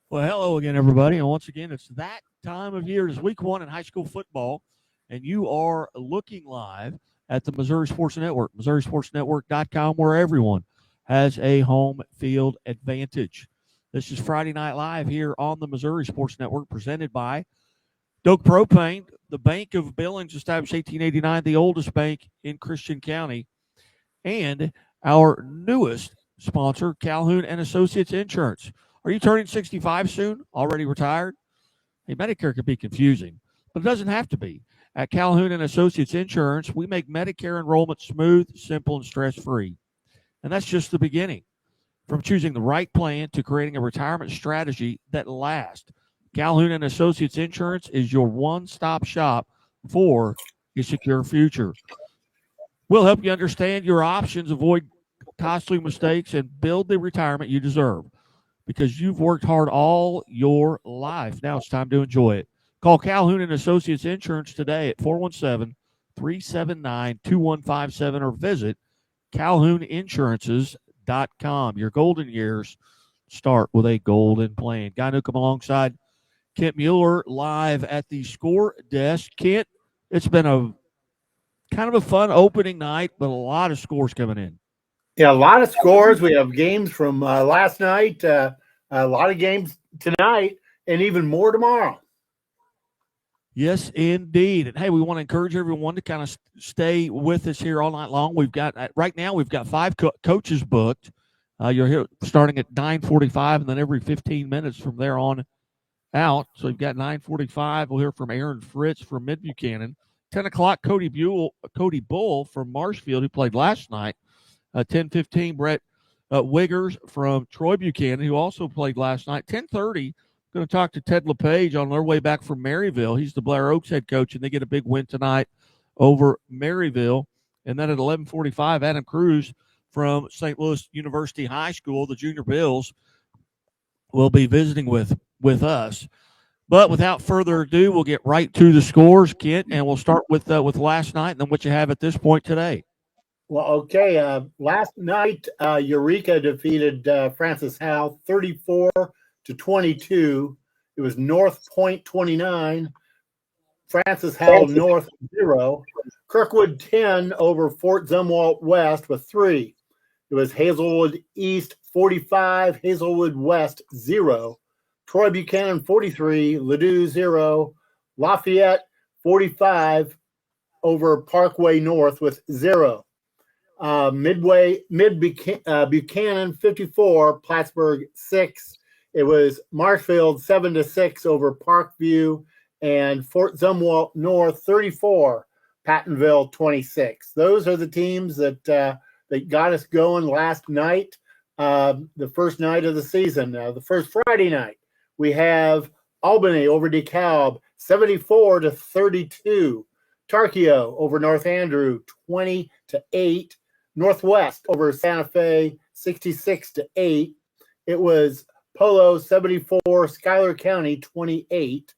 Well, hello again, everybody. And once again, it's that time of year. It's week one in high school football, and you are looking live at the Missouri Sports Network, MissouriSportsNetwork.com, where everyone has a home field advantage. This is Friday Night Live here on the Missouri Sports Network, presented by Doak Propane, the Bank of Billings, established 1889, the oldest bank in Christian County, and our newest sponsor, Calhoun and Associates Insurance. Are you turning 65 soon? Already retired? Hey, Medicare can be confusing, but it doesn't have to be. At Calhoun and Associates Insurance, we make Medicare enrollment smooth, simple, and stress-free. And that's just the beginning. From choosing the right plan to creating a retirement strategy that lasts, Calhoun and Associates Insurance is your one-stop shop for a secure future. We'll help you understand your options, avoid costly mistakes, and build the retirement you deserve because you've worked hard all your life. Now it's time to enjoy it. Call Calhoun and Associates Insurance today at 417-379-2157 or visit calhouninsurances.com. Your golden years start with a golden plan. Guy Newcomb alongside Kent Mueller live at the score desk. Kent, it's been a kind of a fun opening night, but a lot of scores coming in. Yeah, a lot of scores. We have games from last night, a lot of games tonight, and even more tomorrow. Yes, indeed. And hey, we want to encourage everyone to kind of stay with us here all night long. We've got right now we've got five coaches booked. You're here starting at 9:45, and then every 15 minutes from there on out. So you've got 9:45. We'll hear from Aaron Fritz from Mid Buchanan. 10 o'clock, Cody Bull from Marshfield, who played last night. 10:15, Brett Wiggers from Troy Buchanan, who also played last night. 10:30, going to talk to Ted LePage on their way back from Maryville. He's the Blair Oaks head coach, and they get a big win tonight over Maryville. And then at 11:45, Adam Cruz from St. Louis University High School, the Junior Bills, will be visiting with us. But without further ado, we'll get right to the scores, Kent, and we'll start with last night and then what you have at this point today. Well, okay. Last night, Eureka defeated Francis Howell 34-22. It was North Point 29, Francis Howell North 0, Kirkwood 10 over Fort Zumwalt West with 3. It was Hazelwood East 45, Hazelwood West 0, Troy Buchanan 43, Ladue 0, Lafayette 45 over Parkway North with 0. Buchanan 54, Plattsburgh 6. It was Marshfield 7-6 over Parkview, and Fort Zumwalt North 34, Pattonville 26. Those are the teams that got us going last night, the first night of the season. The first Friday night, we have Albany over DeKalb 74-32, Tarkio over North Andrew 20-8. Northwest over Santa Fe, 66-8. It was Polo 74, Schuyler County 28.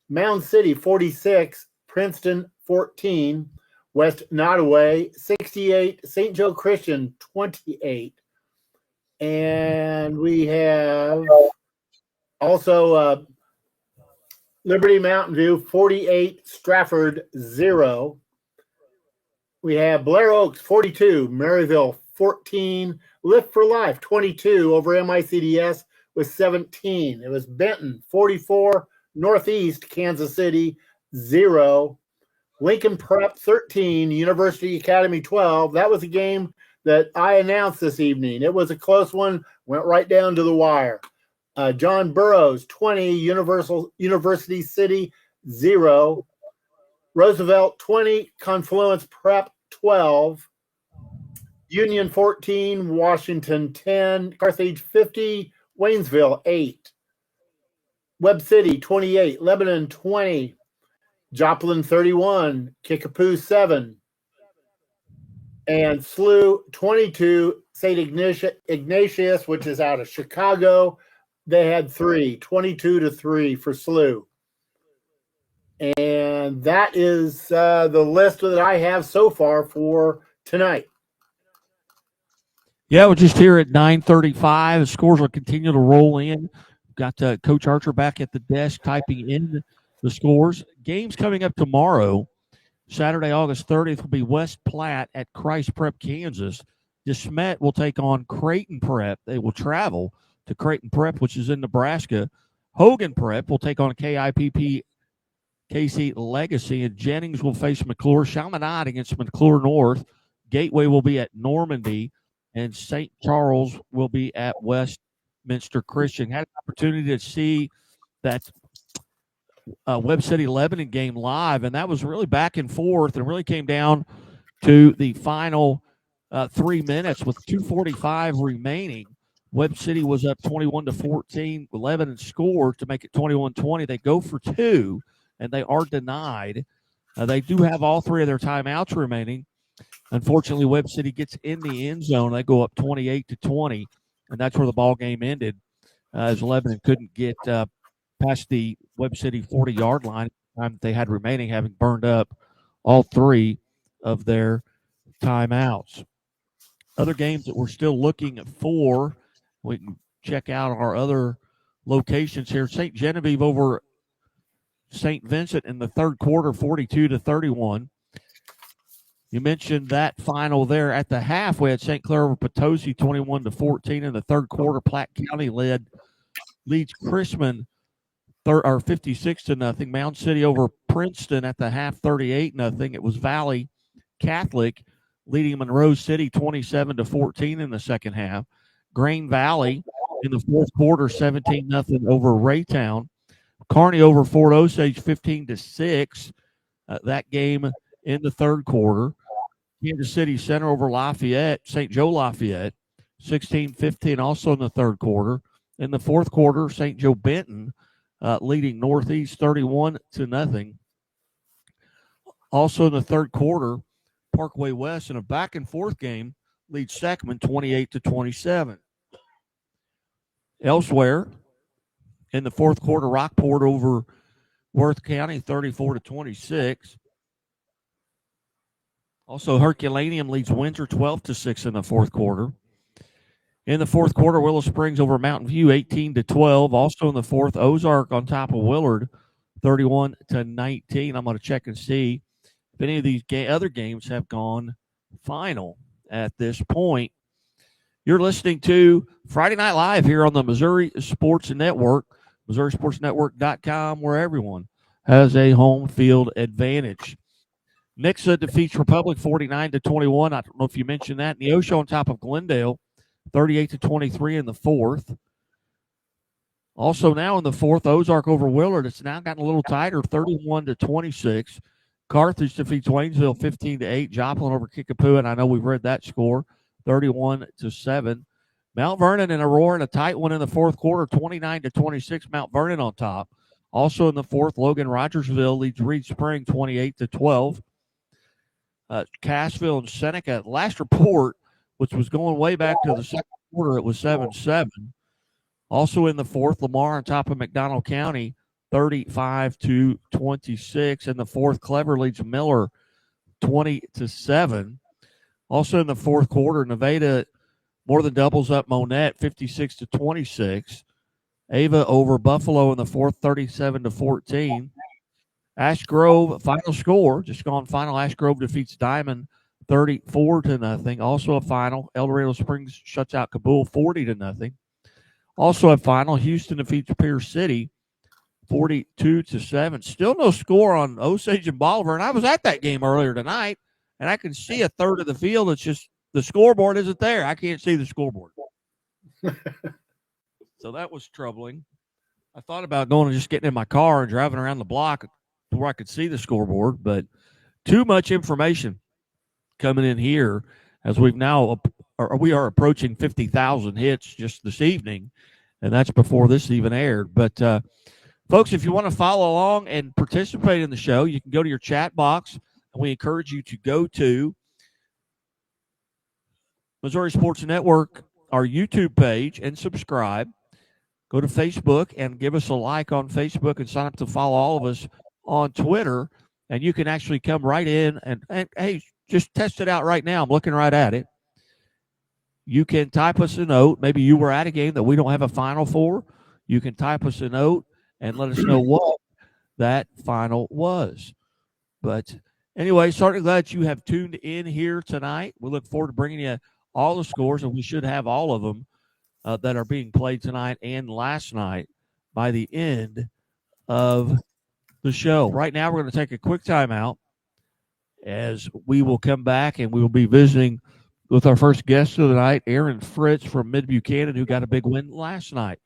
Mound City 46, Princeton 14. West Nottoway 68, St. Joe Christian 28. And we have also Liberty Mountain View 48, Stratford 0. We have Blair Oaks 42, Maryville 14, Lift for Life 22 over MICDS with 17. It was Benton 44, Northeast Kansas City 0, Lincoln Prep 13, University Academy 12. That was a game that I announced this evening. It was a close one, went right down to the wire. John Burroughs 20, University City 0. Roosevelt 20, Confluence Prep 12, Union 14, Washington 10, Carthage 50, Waynesville 8, Webb City 28, Lebanon 20, Joplin 31, Kickapoo 7, and SLU 22, St. Ignatius, which is out of Chicago. They had 3, 22-3 for SLU. And that is the list that I have so far for tonight. Yeah, we're just here at 9:35. The scores will continue to roll in. got Coach Archer back at the desk typing in the scores. Games coming up tomorrow. Saturday, August 30th, will be West Platte at Christ Prep, Kansas. DeSmet will take on Creighton Prep. They will travel to Creighton Prep, which is in Nebraska. Hogan Prep will take on KIPP KC Legacy, and Jennings will face McClure. Chaminade against McClure North. Gateway will be at Normandy, and St. Charles will be at Westminster Christian. Had an opportunity to see that Webb City Lebanon game live, and that was really back and forth, and really came down to the final 3 minutes with 2:45 remaining. Webb City was up 21-14. Lebanon scored to make it 21-20. They go for two, and they are denied. They do have all three of their timeouts remaining. Unfortunately, Webb City gets in the end zone. They go up 28-20, and that's where the ball game ended, as Lebanon couldn't get past the Webb City 40-yard line time they had remaining, having burned up all three of their timeouts. Other games that we're still looking for, we can check out our other locations here. St. Genevieve over St. Vincent in the third quarter, 42-31. You mentioned that final there. At the half, we had St. Clair over Potosi, 21-14. In the third quarter, Platte County leads Chrisman 56-0. Mound City over Princeton at the half, 38-0. It was Valley Catholic leading Monroe City 27-14 in the second half. Grain Valley in the fourth quarter, 17-0 over Raytown. Kearney over Fort Osage, 15-6. That game in the third quarter. Kansas City Center over Lafayette, St. Joe Lafayette, 16-15, also in the third quarter. In the fourth quarter, St. Joe Benton leading Northeast 31-0. Also in the third quarter, Parkway West in a back-and-forth game leads Sackman 28-27. Elsewhere, in the fourth quarter, Rockport over Worth County 34-26. Also, Herculaneum leads Windsor 12-6 in the fourth quarter. In the fourth quarter, Willow Springs over Mountain View 18-12. Also in the fourth, Ozark on top of Willard 31-19. I'm going to check and see if any of these other games have gone final at this point. You're listening to Friday Night Live here on the Missouri Sports Network, MissouriSportsNetwork.com, where everyone has a home field advantage. Nixa defeats Republic 49-21. I don't know if you mentioned that. Neosho on top of Glendale 38-23 in the fourth. Also now in the fourth, Ozark over Willard. It's now gotten a little tighter, 31-26. Carthage defeats Waynesville 15-8. Joplin over Kickapoo, and I know we've read that score, 31-7. Mount Vernon and Aurora in a tight one in the fourth quarter, 29-26. Mount Vernon on top. Also in the fourth, Logan Rogersville leads Reed Spring 28-12. Cassville and Seneca. Last report, which was going way back to the second quarter, it was 7-7. Also in the fourth, Lamar on top of McDonald County, 35-26. In the fourth, Clever leads Miller 20-7. Also in the fourth quarter, Nevada more than doubles up Monette, 56-26. Ava over Buffalo in the fourth, 37-14. Ash Grove, final score, just gone final. Ash Grove defeats Diamond 34-0. Also a final, El Dorado Springs shuts out Kabul 40-0. Also a final, Houston defeats Pierce City 42-7. Still no score on Osage and Bolivar, and I was at that game earlier tonight, and I can see a third of the field. It's just the scoreboard isn't there. I can't see the scoreboard. So that was troubling. I thought about going and just getting in my car and driving around the block to where I could see the scoreboard, but too much information coming in here as we are approaching 50,000 hits just this evening, and that's before this even aired. But folks, if you want to follow along and participate in the show, you can go to your chat box, and we encourage you to go to Missouri Sports Network, our YouTube page, and subscribe. Go to Facebook and give us a like on Facebook and sign up to follow all of us on Twitter. And you can actually come right in and hey, just test it out right now. I'm looking right at it. You can type us a note. Maybe you were at a game that we don't have a final for. you can type us a note and let us know what that final was. But anyway, certainly glad you have tuned in here tonight. We look forward to bringing you all the scores, and we should have all of them that are being played tonight and last night by the end of the show. Right now, we're going to take a quick timeout as we will come back and we will be visiting with our first guest of the night, Aaron Fritz from Mid-Buchanan, who got a big win last night.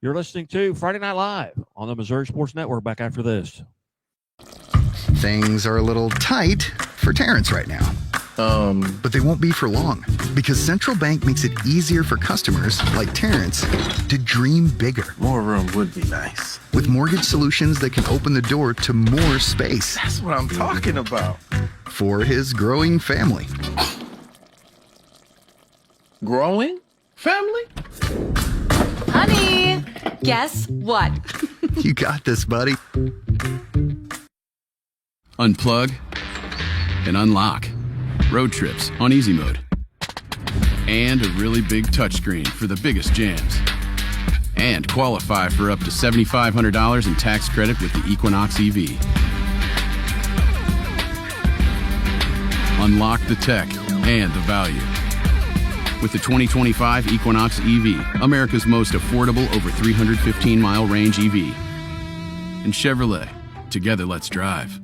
You're listening to Friday Night Live on the Missouri Sports Network. Back after this. Things are a little tight for Terrence right now. But they won't be for long, because Central Bank makes it easier for customers like Terrence to dream bigger. More room would be nice. With mortgage solutions that can open the door to more space. That's what I'm talking about. For his growing family. Growing family? Honey, guess what? You got this, buddy. Unplug and unlock. Road trips on easy mode. And a really big touchscreen for the biggest jams. And qualify for up to $7,500 in tax credit with the Equinox EV. Unlock the tech and the value. With the 2025 Equinox EV, America's most affordable over 315-mile range EV. And Chevrolet, together let's drive.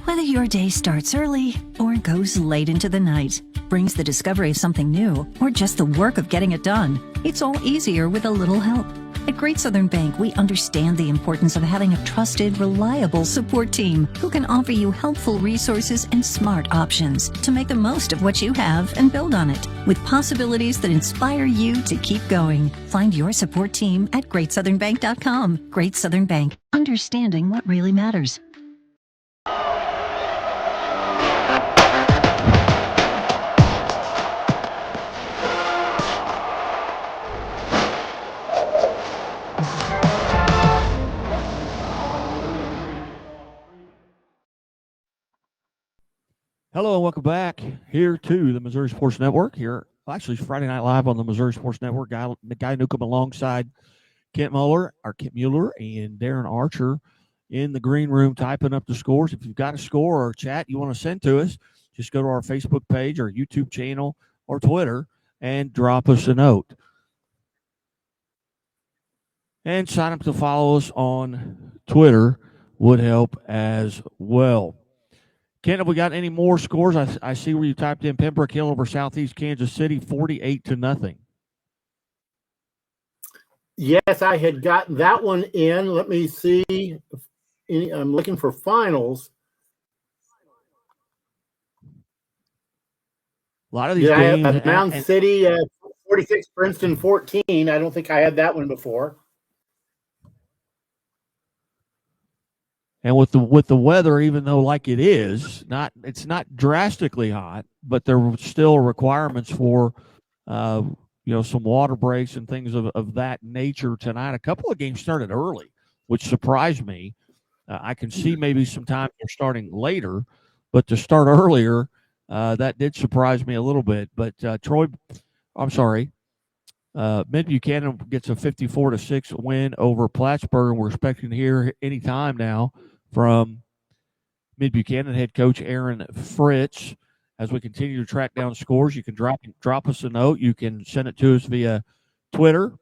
Whether your day starts early or goes late into the night, brings the discovery of something new, or just the work of getting it done, it's all easier with a little help. At Great Southern Bank, we understand the importance of having a trusted, reliable support team who can offer you helpful resources and smart options to make the most of what you have and build on it, with possibilities that inspire you to keep going. Find your support team at GreatSouthernBank.com. Great Southern Bank, understanding what really matters. Hello and welcome back here to the Missouri Sports Network. Here, actually, it's Friday Night Live on the Missouri Sports Network. Guy Newcomb alongside Kent Mueller and Darren Archer in the green room typing up the scores. If you've got a score or a chat you want to send to us, just go to our Facebook page or YouTube channel or Twitter and drop us a note. And sign up to follow us on Twitter would help as well. Ken, have we got any more scores? I see where you typed in Pembroke Hill over Southeast Kansas City, 48-0. Yes, I had gotten that one in. Let me see. I'm looking for finals. A lot of these games. Mound City, 46, Princeton 14. I don't think I had that one before. And with the weather, even though like it's not drastically hot, but there were still requirements for, some water breaks and things of that nature tonight. A couple of games started early, which surprised me. I can see maybe sometimes they're starting later, but to start earlier, that did surprise me a little bit. But Mid-Buchanan gets a 54-6 win over Plattsburgh, and we're expecting to hear any time now from Mid-Buchanan head coach Aaron Fritz. As we continue to track down scores, you can drop us a note. You can send it to us via Twitter,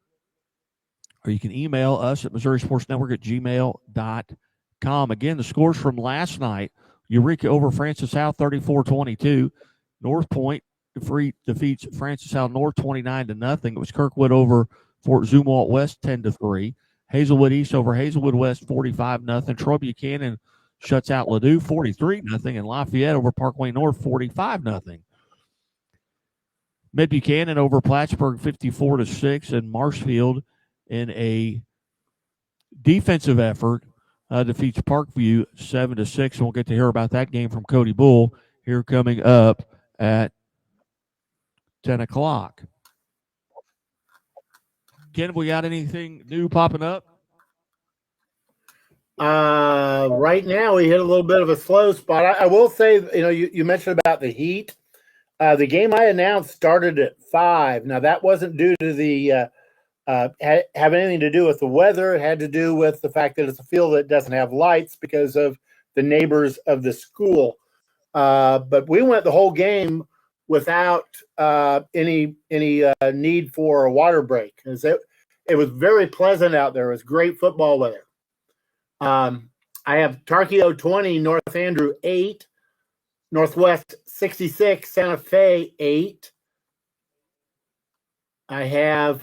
or you can email us at MissouriSportsNetwork@gmail.com. Again, the scores from last night: Eureka over Francis Howe 34-22. North Point defeats Francis Howe North 29-0. It was Kirkwood over Fort Zumwalt West 10-3. Hazelwood East over Hazelwood West 45-0. Troy Buchanan shuts out Ladue 43-0. And Lafayette over Parkway North 45-0. Mid-Buchanan over Plattsburgh 54-6. And Marshfield in a defensive effort defeats Parkview 7-6. And we'll get to hear about that game from Cody Bull here coming up at 10 o'clock. Ken, we got anything new popping up? Right now, we hit a little bit of a slow spot. I will say, you mentioned about the heat. The game I announced started at 5. Now, that wasn't due to the have anything to do with the weather. It had to do with the fact that it's a field that doesn't have lights because of the neighbors of the school. But we went the whole game without any need for a water break. It was very pleasant out there. It was great football weather. I have Tarkio 20, North Andrew 8, Northwest 66, Santa Fe 8. I have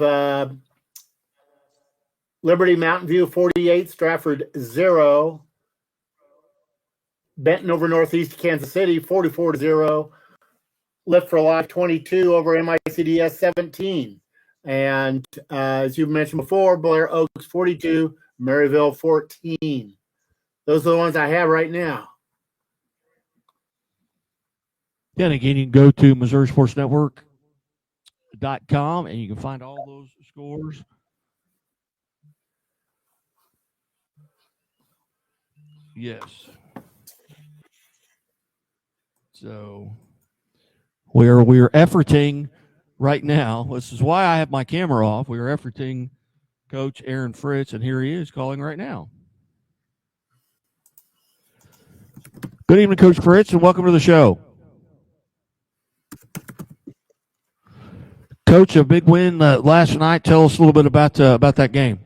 Liberty Mountain View 48, Stratford 0. Benton over Northeast Kansas City 44-0. Lift for Life 22 over MICDS 17. And as you mentioned before, Blair Oaks 42, Maryville 14. Those are the ones I have right now. Yeah, and again, you can go to MissouriSportsNetwork.com and you can find all those scores. Yes. So we are efforting right now. This is why I have my camera off. We are efforting Coach Aaron Fritz, and here he is calling right now. Good evening, Coach Fritz, and welcome to the show. Coach, a big win last night. Tell us a little bit about that game.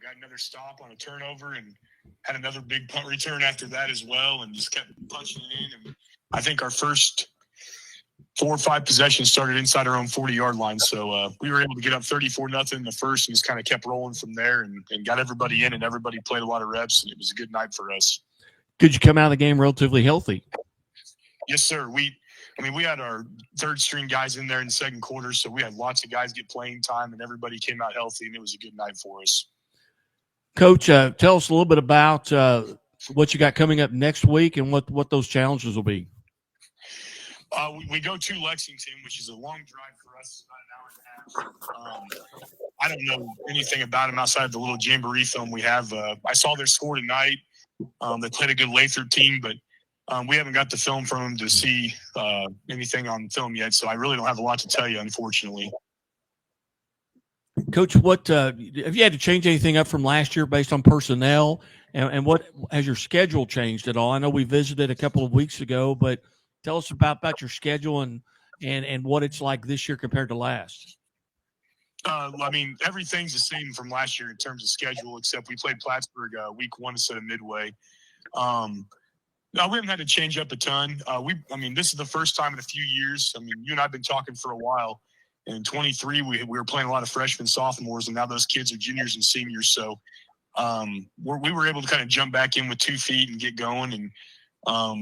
Got another stop on a turnover and had another big punt return after that as well, and just kept punching it in. And I think our first 4 or 5 possessions started inside our own 40-yard line. So we were able to get up 34-0 in the first and just kind of kept rolling from there and got everybody in, and everybody played a lot of reps, and it was a good night for us. Could you come out of the game relatively healthy? Yes, sir. We had our third-string guys in there in the second quarter, so we had lots of guys get playing time, and everybody came out healthy, and it was a good night for us. Coach, tell us a little bit about what you got coming up next week and what those challenges will be. We go to Lexington, which is a long drive for us, about an hour and a half. I don't know anything about them outside of the little jamboree film we have. I saw their score tonight. They played a good Lathrop team, but we haven't got the film from them to see anything on film yet, so I really don't have a lot to tell you, unfortunately. Coach, what have you had to change anything up from last year based on personnel, and what has your schedule changed at all? I know we visited a couple of weeks ago, but tell us about your schedule and what it's like this year compared to last. Everything's the same from last year in terms of schedule, except we played Plattsburgh week 1 instead of midway. No, we haven't had to change up a ton. This is the first time in a few years. You and I have been talking for a while. In 23, we were playing a lot of freshmen, sophomores, and now those kids are juniors and seniors. So we were able to kind of jump back in with 2 feet and get going. And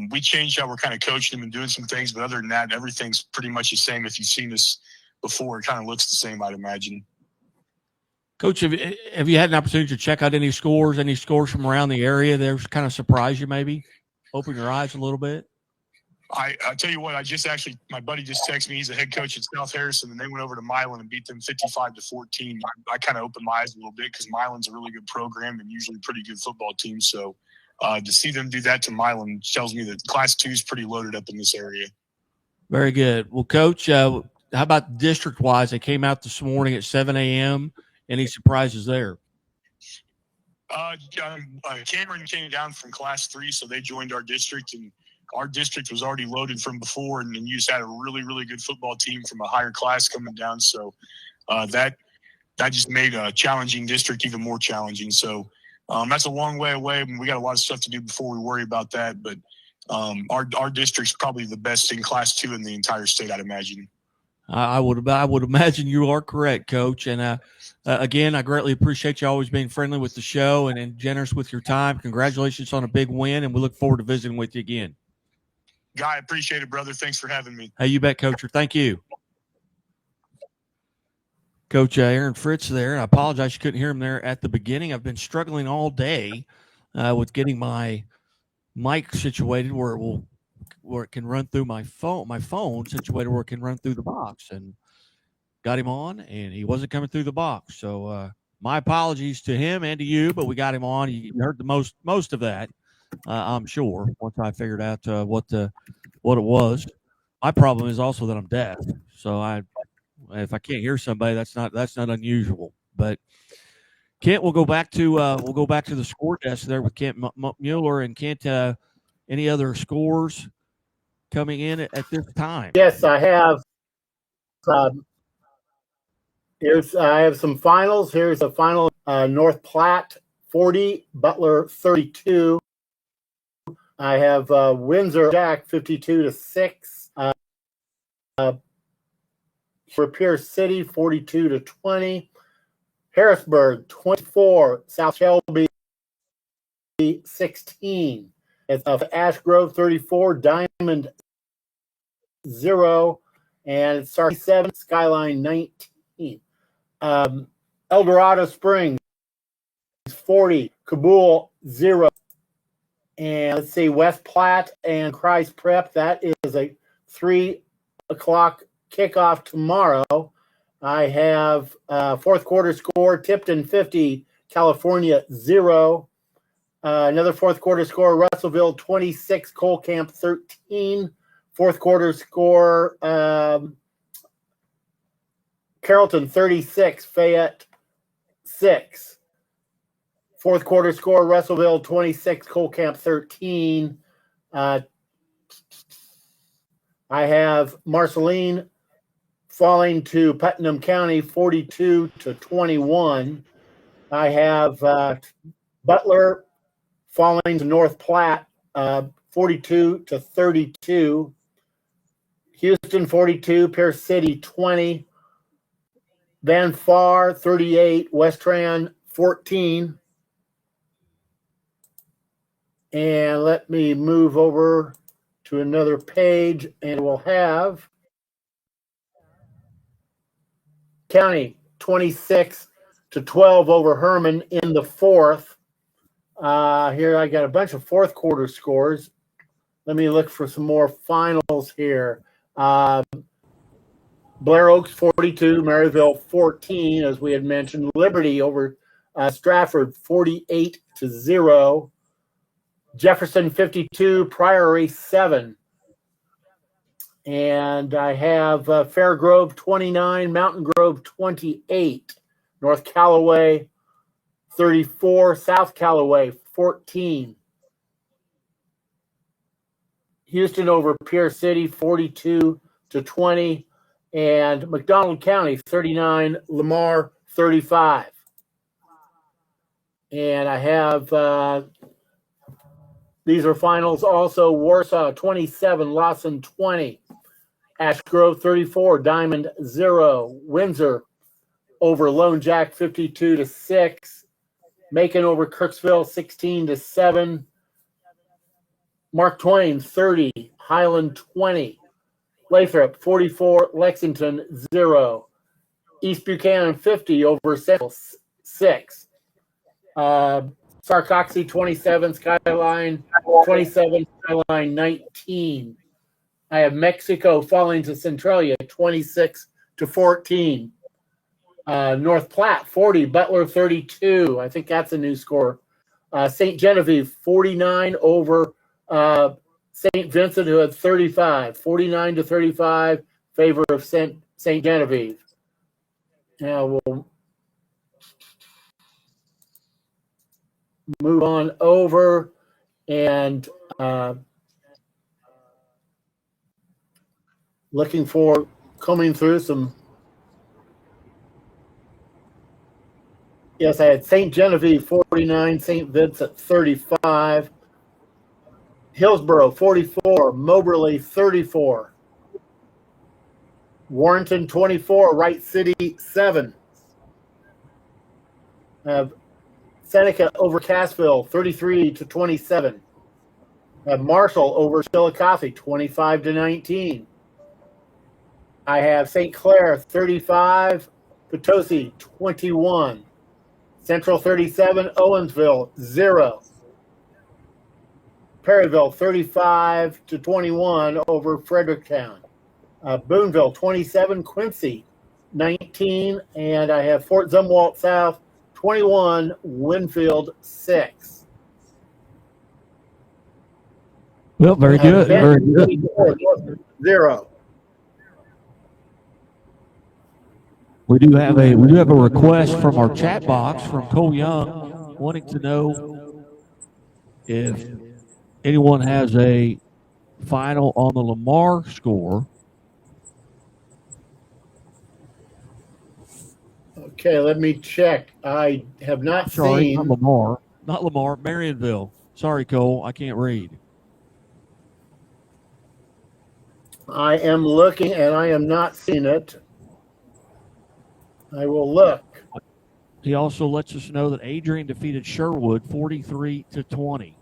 we changed how we're kind of coaching them and doing some things. But other than that, everything's pretty much the same. If you've seen this before, it kind of looks the same, I'd imagine. Coach, have you had an opportunity to check out any scores from around the area that kind of surprised you, maybe? Open your eyes a little bit? I tell you what, my buddy just texted me. He's a head coach at South Harrison, and they went over to Milan and beat them 55-14. I kind of opened my eyes a little bit because Milan's a really good program and usually a pretty good football team. So to see them do that to Milan tells me that Class 2 is pretty loaded up in this area. Very good. Well, Coach, how about district-wise? They came out this morning at 7 a.m. Any surprises there? Cameron came down from Class 3, so they joined our district, and our district was already loaded from before, and you just had a really, really good football team from a higher class coming down. So that just made a challenging district even more challenging. So that's a long way away. We got a lot of stuff to do before we worry about that. But our district's probably the best in Class 2 in the entire state, I'd imagine. I would imagine you are correct, Coach. And again, I greatly appreciate you always being friendly with the show and generous with your time. Congratulations on a big win, and we look forward to visiting with you again. Guy, I appreciate it, brother. Thanks for having me. Hey, you bet, Coacher. Thank you. Coach Aaron Fritz there. I apologize you couldn't hear him there at the beginning. I've been struggling all day with getting my mic situated where it can run through my phone situated where it can run through the box, and got him on, and he wasn't coming through the box. So my apologies to him and to you, but we got him on. You heard the most of that, I'm sure, once I figured out what it was. My problem is also that I'm deaf, so if I can't hear somebody, that's not unusual. But Kent, we'll go back to the score desk there with Kent Mueller. And Kent, any other scores coming in at this time? Yes, I have. I have some finals. Here's the final: North Platte 40, Butler 32. I have Windsor Jack 52-6. Pierce City 42-20. Harrisburg 24, South Shelby 16. It's Ash Grove 34, Diamond 0, and it's 7, Skyline 19. El Dorado Springs 40, Kabul 0. And let's see, West Platte and Christ Prep, that is a 3 o'clock kickoff tomorrow. I have fourth quarter score, Tipton 50, California 0. Another fourth quarter score, Russellville 26, Cole Camp 13. Fourth quarter score, Carrollton 36, Fayette 6. Fourth quarter score, Russellville 26, Cole Camp 13. I have Marceline falling to Putnam County 42-21. I have Butler falling to North Platte 42-32. Houston 42, Pierce City 20. Van Far 38, Westran 14. And let me move over to another page, and we'll have County 26-12 over Herman in the fourth. Here I got a bunch of fourth quarter scores. Let me look for some more finals here. Blair Oaks 42, Maryville 14, as we had mentioned. Liberty over Stratford 48-0. Jefferson 52, Priory 7. And I have Fairgrove 29, Mountain Grove 28, North Callaway 34, South Callaway 14. Houston over Pierce City 42-20, and McDonald County 39, Lamar 35. And I have these are finals also: Warsaw 27, Lawson 20, Ash Grove 34, Diamond 0, Windsor over Lone Jack 52-6, Macon over Kirksville 16-7, Mark Twain 30, Highland 20, Lathrop 44, Lexington 0, East Buchanan 50 over Central 6, Sarcoxy 27, Skyline 27, Skyline 19. I have Mexico falling to Centralia 26-14. North Platte 40, Butler 32. I think that's a new score. St. Genevieve 49 over St. Vincent, who had 35. 49-35, favor of St. Genevieve. Now we'll move on over and looking for coming through some. Yes, I had St. Genevieve 49, St. Vincent 35, Hillsborough 44, Moberly 34, Warrenton 24, Wright City 7. I have Seneca over Cassville 33-27. I have Marshall over Chillicothe 25-19. I have St. Clair 35, Potosi 21. Central 37, Owensville 0. Perryville 35-21 over Fredericktown. Boonville 27, Quincy 19, and I have Fort Zumwalt South 21, Winfield 6. Well, very good. Very good. 0. We do have a request from our chat box from Cole Young wanting to know if anyone has a final on the Lamar score. Okay, let me check. I have not Sorry, seen. not Lamar, Marionville. Sorry, Cole, I can't read. I am looking and I am not seeing it. I will look. He also lets us know that Adrian defeated Sherwood 43-20.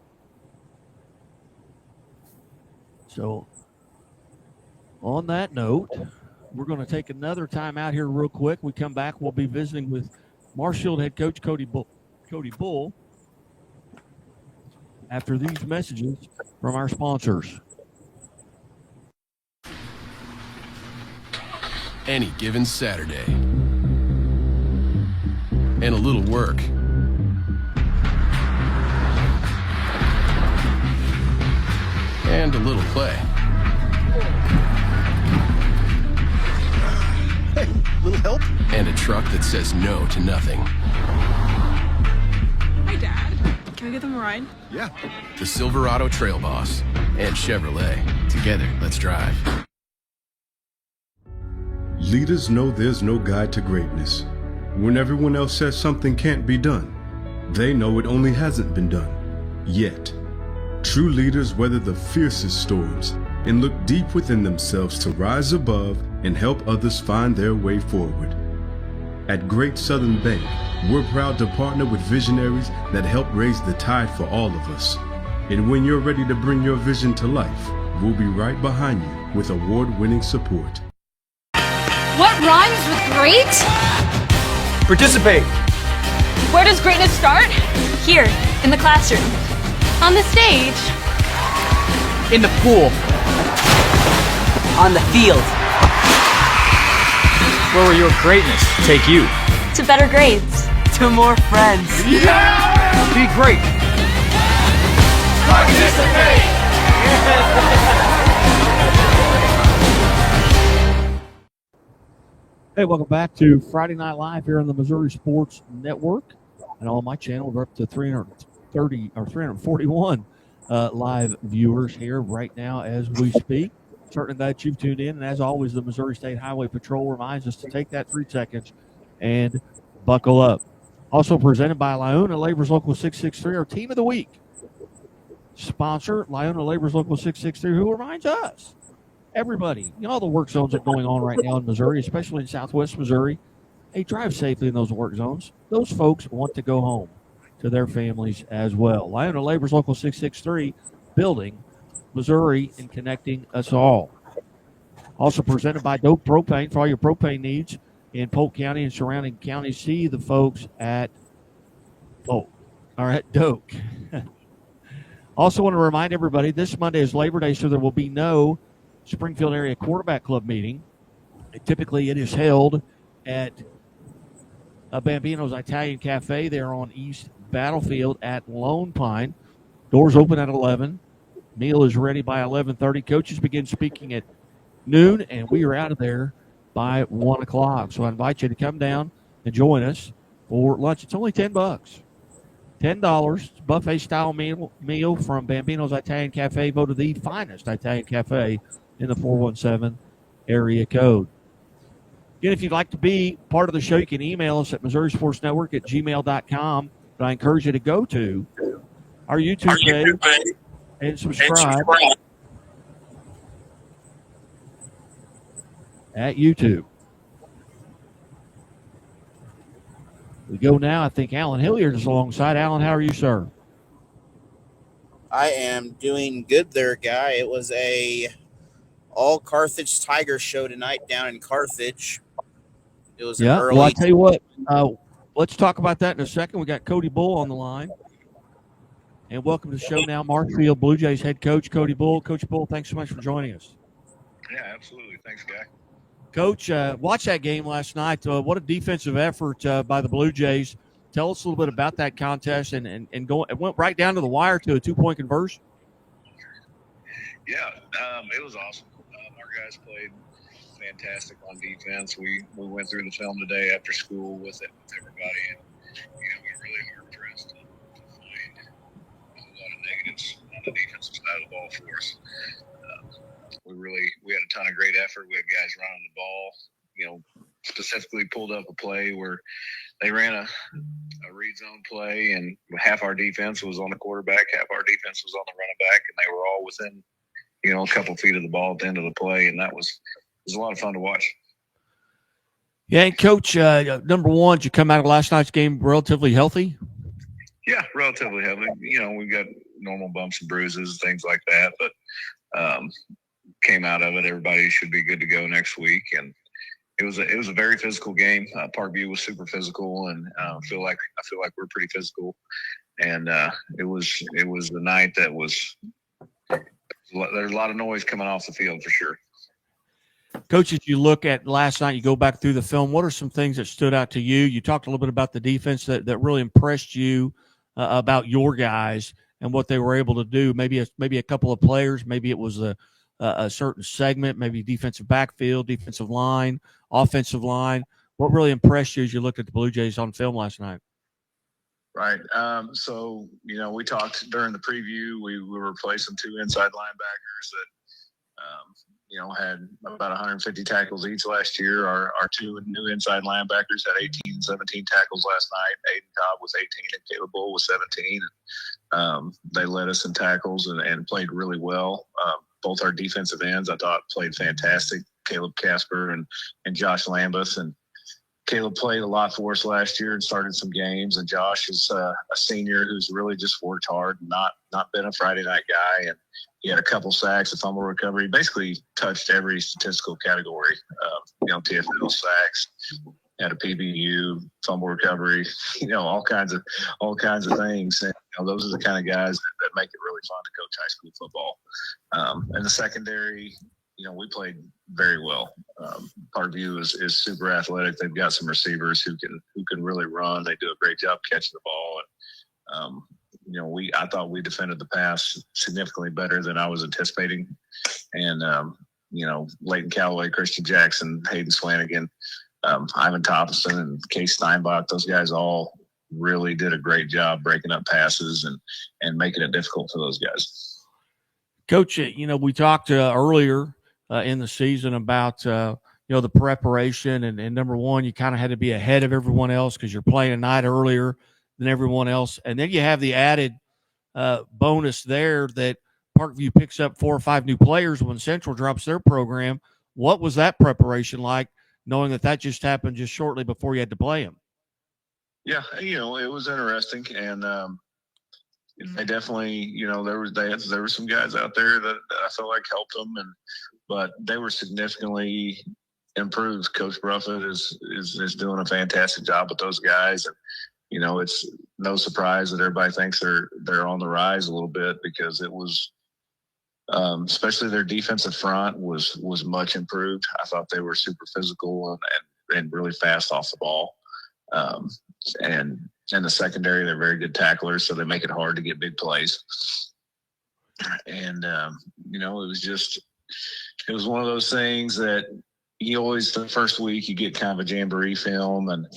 So, on that note, we're going to take another time out here real quick. We come back, we'll be visiting with Marshfield head coach Cody Bull after these messages from our sponsors. Any given Saturday. And a little work. And a little play. Hey, little help? And a truck that says no to nothing. Hi, Dad. Can we give them a ride? Yeah. The Silverado Trail Boss and Chevrolet. Together, let's drive. Leaders know there's no guide to greatness. When everyone else says something can't be done, they know it only hasn't been done. Yet. True leaders weather the fiercest storms and look deep within themselves to rise above and help others find their way forward. At Great Southern Bank, we're proud to partner with visionaries that help raise the tide for all of us. And when you're ready to bring your vision to life, we'll be right behind you with award-winning support. What rhymes with great? Participate. Where does greatness start? Here, in the classroom. On the stage. In the pool. On the field. Where will your greatness take you? To better grades. To more friends. Yeah! Be great. Participate! Hey, welcome back to Friday Night Live here on the Missouri Sports Network. And on my channel, we're up to 330 or 341 live viewers here right now as we speak. Certainly that you've tuned in. And as always, the Missouri State Highway Patrol reminds us to take that 3 seconds and buckle up. Also presented by Lyona Labor's Local 663, our Team of the Week sponsor, Lyona Labor's Local 663, who reminds us, everybody, all the work zones that are going on right now in Missouri, especially in southwest Missouri, hey, drive safely in those work zones. Those folks want to go home to their families as well. Lyona Labor's Local 663, building Missouri and connecting us all. Also presented by Doak Propane for all your propane needs in Polk County and surrounding counties. See the folks at Polk, or at Doak. Also want to remind everybody, this Monday is Labor Day, so there will be no Springfield Area Quarterback Club meeting. Typically, it is held at Bambino's Italian Cafe there on East Battlefield at Lone Pine. Doors open at 11. Meal is ready by 11:30. Coaches begin speaking at noon, and we are out of there by 1 o'clock. So I invite you to come down and join us for lunch. It's only $10. $10, buffet-style meal from Bambino's Italian Cafe, voted the finest Italian Cafe in the 417 area code. Again, if you'd like to be part of the show, you can email us at MissouriSportsNetwork@gmail.com. But I encourage you to go to our YouTube page and subscribe at YouTube. We go now. I think Allen Hilliard is alongside. Allen, how are you, sir? I am doing good there, Guy. It was a all Carthage Tiger show tonight down in Carthage. It was an early. Well, I tell you what, let's talk about that in a second. We got Cody Bull on the line. And welcome to the show now, Marshfield Blue Jays head coach, Cody Bull. Coach Bull, thanks so much for joining us. Yeah, absolutely. Thanks, Guy. Coach, watch that game last night. What a defensive effort by the Blue Jays Tell us a little bit about that contest and it went right down to the wire to a 2-point conversion. Yeah, it was awesome. Our guys played fantastic on defense. We went through the film today after school with everybody, and we really hard pressed to find a lot of negatives on the defensive side of the ball for us. We had a ton of great effort. We had guys running the ball. Specifically pulled up a play where they ran a read zone play, and half our defense was on the quarterback, half our defense was on the running back, and they were all within a couple feet of the ball at the end of the play, and it was a lot of fun to watch. Yeah, and Coach, number one, did you come out of last night's game relatively healthy? Yeah, relatively healthy. We've got normal bumps and bruises, things like that, but came out of it. Everybody should be good to go next week, and it was a very physical game. Parkview was super physical, and I feel like we're pretty physical, and it was the night that was. There's a lot of noise coming off the field for sure. Coach, as you look at last night, you go back through the film, what are some things that stood out to you? You talked a little bit about the defense that really impressed you about your guys and what they were able to do. Maybe a couple of players, maybe it was a certain segment, maybe defensive backfield, defensive line, offensive line. What really impressed you as you looked at the Blue Jays on film last night? Right. So, we talked during the preview, we were replacing 2 inside linebackers that, had about 150 tackles each last year. Our 2 new inside linebackers had 18 and 17 tackles last night. Aiden Cobb was 18 and Caleb Bull was 17. They led us in tackles and played really well. Both our defensive ends, I thought, played fantastic. Caleb Casper and Josh Lambeth. And Caleb played a lot for us last year and started some games. And Josh is a senior who's really just worked hard and not been a Friday night guy. And he had a couple sacks, a fumble recovery, basically touched every statistical category. TFL sacks, had a PBU, fumble recovery, all kinds of things. And those are the kind of guys that make it really fun to coach high school football. And the secondary, we played very well. Parkview is super athletic. They've got some receivers who can really run. They do a great job catching the ball. And, I thought we defended the pass significantly better than I was anticipating. And, Leighton Callaway, Christian Jackson, Hayden Swanigan, Ivan Thompson, and Case Steinbach, those guys all really did a great job breaking up passes and making it difficult for those guys. Coach, we talked earlier in the season about, the preparation and number one, you kind of had to be ahead of everyone else because you're playing a night earlier than everyone else. And then you have the added bonus there that Parkview picks up 4 or 5 new players when Central drops their program. What was that preparation like, knowing that just happened just shortly before you had to play them? Yeah, it was interesting. And they definitely, there were some guys out there that I felt like helped them, but they were significantly improved. Coach Bruffett is doing a fantastic job with those guys, and it's no surprise that everybody thinks they're on the rise a little bit because it was, especially their defensive front was much improved. I thought they were super physical and really fast off the ball, and the secondary, they're very good tacklers, so they make it hard to get big plays. And it was one of those things that you always, the first week, you get kind of a jamboree film and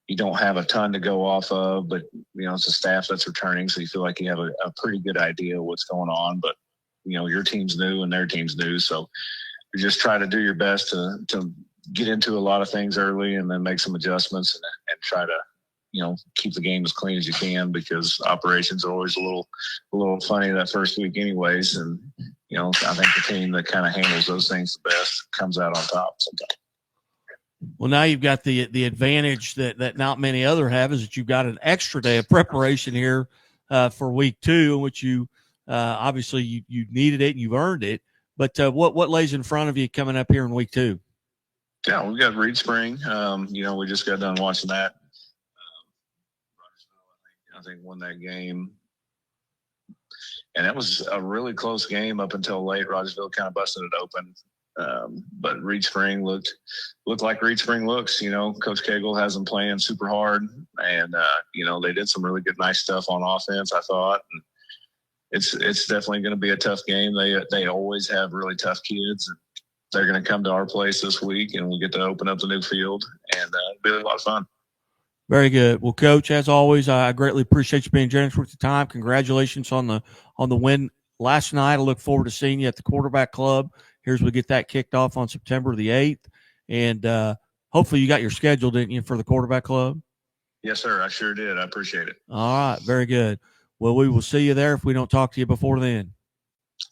you don't have a ton to go off of, but it's a staff that's returning, so you feel like you have a pretty good idea of what's going on. But your team's new and their team's new, so you just try to do your best to get into a lot of things early and then make some adjustments and try to keep the game as clean as you can, because operations are always a little funny that first week anyways. And I think the team that kind of handles those things the best comes out on top sometimes. Well, now you've got the advantage that not many other have, is that you've got an extra day of preparation here for week 2, in which you obviously you needed it and you've earned it. But what lays in front of you coming up here in week 2? Yeah, we've got Reed Spring. We just got done watching that. I think won that game. And it was a really close game up until late. Rogersville kind of busted it open. But Reed Spring looked like Reed Spring looks. Coach Cagle has them playing super hard, and they did some really good, nice stuff on offense, I thought. And it's definitely going to be a tough game. They always have really tough kids, and they're going to come to our place this week, and we get to open up the new field, and it'll be a lot of fun. Very good. Well, Coach, as always, I greatly appreciate you being generous with your time. Congratulations on the win last night. I look forward to seeing you at the Quarterback Club. Here's we get that kicked off on September the 8th. And hopefully you got your schedule, didn't you, for the Quarterback Club? Yes, sir. I sure did. I appreciate it. All right. Very good. Well, we will see you there if we don't talk to you before then.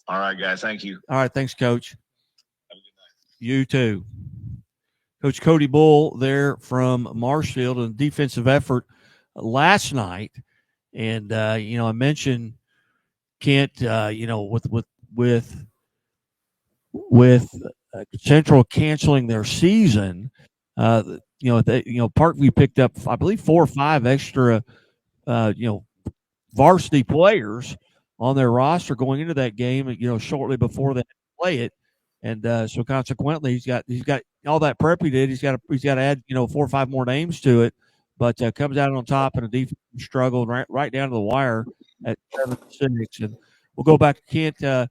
All right, guys. Thank you. All right. Thanks, Coach. Have a good night. You too. Coach Cody Bull there from Marshfield, and defensive effort last night. And, I mentioned Kent, with Central canceling their season, Parkview picked up, I believe, 4 or 5 extra, varsity players on their roster going into that game, shortly before they play it. And so consequently, he's got all that prep he did. He's got to add 4 or 5 more names to it, but comes out on top in a defensive struggle right down to the wire at 7-6. And we'll go back to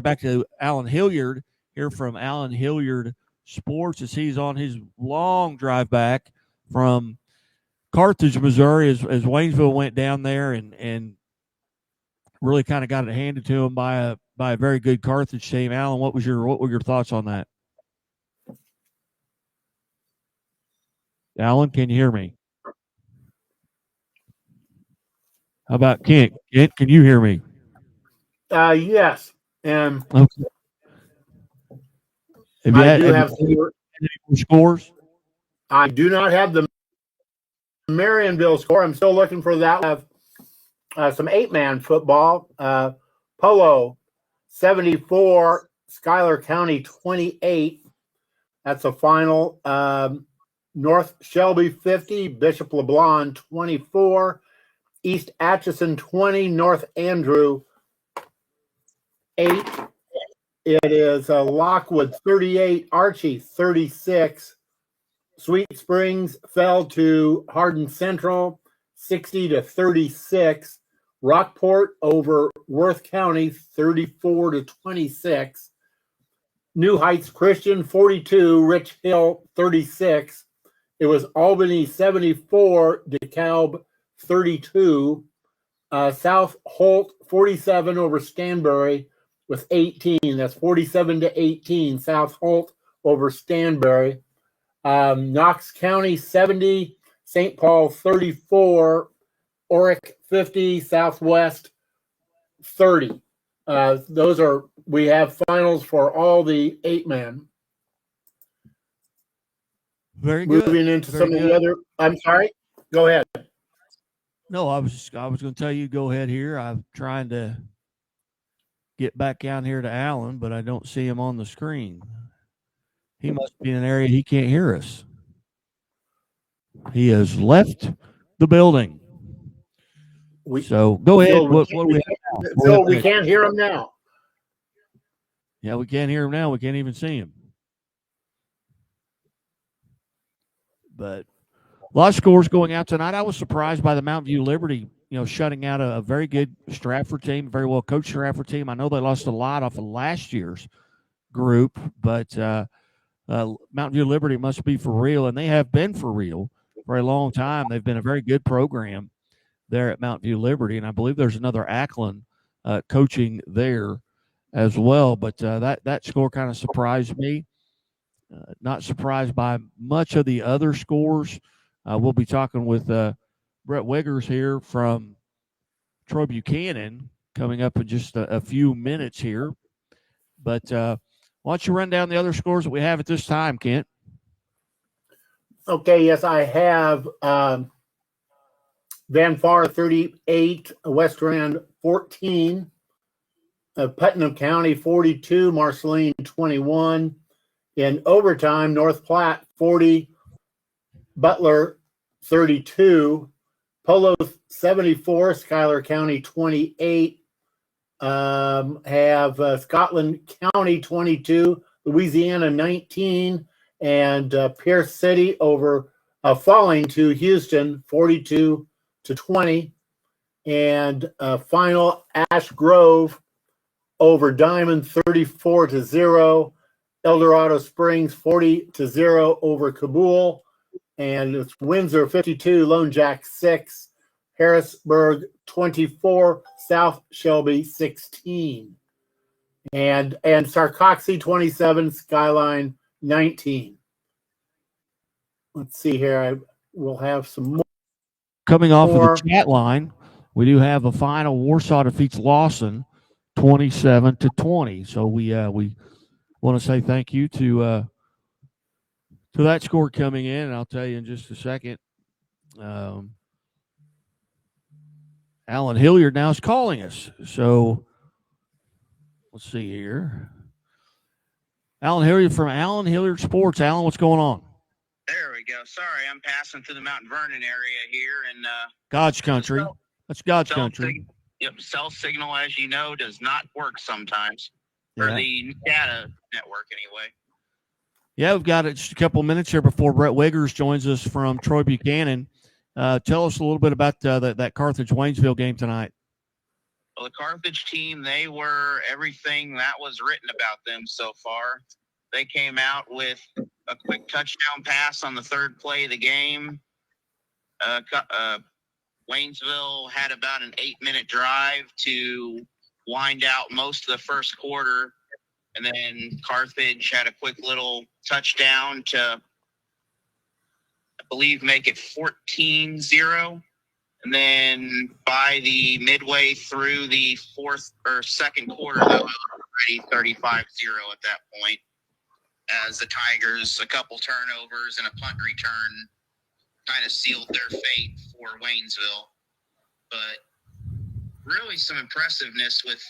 back to Allen Hilliard here from Allen Hilliard Sports as he's on his long drive back from Carthage, Missouri, as Waynesville went down there and really kind of got it handed to him by a very good Carthage team. Alan, what were your thoughts on that? Alan, can you hear me? How about Kent? Kent, can you hear me? Yes. And okay. I do have any scores? I do not have the Marionville score. I'm still looking for that. I have some 8-man football. Polo 74, Schuyler County 28. That's a final. North Shelby 50, Bishop LeBlanc 24, East Atchison 20, North Andrew 8. It is Lockwood 38, Archie 36. Sweet Springs fell to Hardin Central 60-36. Rockport over Worth County 34-26. New Heights Christian 42, Rich Hill 36. It was Albany 74, DeKalb 32. South Holt 47 over Stanbury with 18. That's 47-18. South Holt over Stanbury. Knox County 70, St. Paul 34, Oric 50, Southwest 30. We have finals for all the 8-man. Very good. Moving into some of the other. I'm sorry. Go ahead. No, I was going to tell you go ahead here. I'm trying to get back down here to Alan, but I don't see him on the screen. He must be in an area he can't hear us. He has left the building. So go ahead. We can't hear him now. Yeah, we can't hear him now. We can't even see him. But a lot of scores going out tonight. I was surprised by the Mountain View Liberty, shutting out a very good Stratford team, very well coached Stratford team. I know they lost a lot off of last year's group, but Mountain View Liberty must be for real, and they have been for real for a long time. They've been a very good program there at Mountain View Liberty, and I believe there's another Ackland coaching there as well. But that score kind of surprised me. Not surprised by much of the other scores. We'll be talking with Brett Wiggers here from Troy Buchanan coming up in just a few minutes here. But why don't you run down the other scores that we have at this time, Kent? Okay, yes, I have Van Far 38, West Rand 14, Putnam County 42, Marceline 21. In overtime, North Platte 40, Butler 32, Polo 74, Schuyler County 28, have Scotland County 22, Louisiana 19, and Pierce City falling to Houston 42-20, and final Ash Grove over Diamond 34-0, El Dorado Springs 40-0 over Kabul, and it's Windsor 52, Lone Jack 6, Harrisburg 24, South Shelby 16, and Sarcoxy 27, Skyline 19. Let's see here. We'll have some more. Coming off of the chat line, we do have a final. Warsaw defeats Lawson 27-20. So we want to say thank you to that score coming in, and I'll tell you in just a second. Allen Hilliard now is calling us. So let's see here. Allen Hilliard from Allen Hilliard Sports. Allen, what's going on? There we go. Sorry, I'm passing through the Mount Vernon area here, and God's country. That's God's country. Cell signal, as you know, does not work sometimes, or the data network anyway. Yeah, we've got just a couple of minutes here before Brett Wiggers joins us from Troy Buchanan. Tell us a little bit about that Carthage-Waynesville game tonight. Well, the Carthage team, they were everything that was written about them so far. They came out with a quick touchdown pass on the third play of the game. Waynesville had about an 8-minute drive to wind out most of the first quarter. And then Carthage had a quick little touchdown to, I believe, make it 14-0. And then by the midway through the second quarter, that was already 35-0 at that point, as the Tigers, a couple turnovers and a punt return, kind of sealed their fate for Waynesville. But really some impressiveness with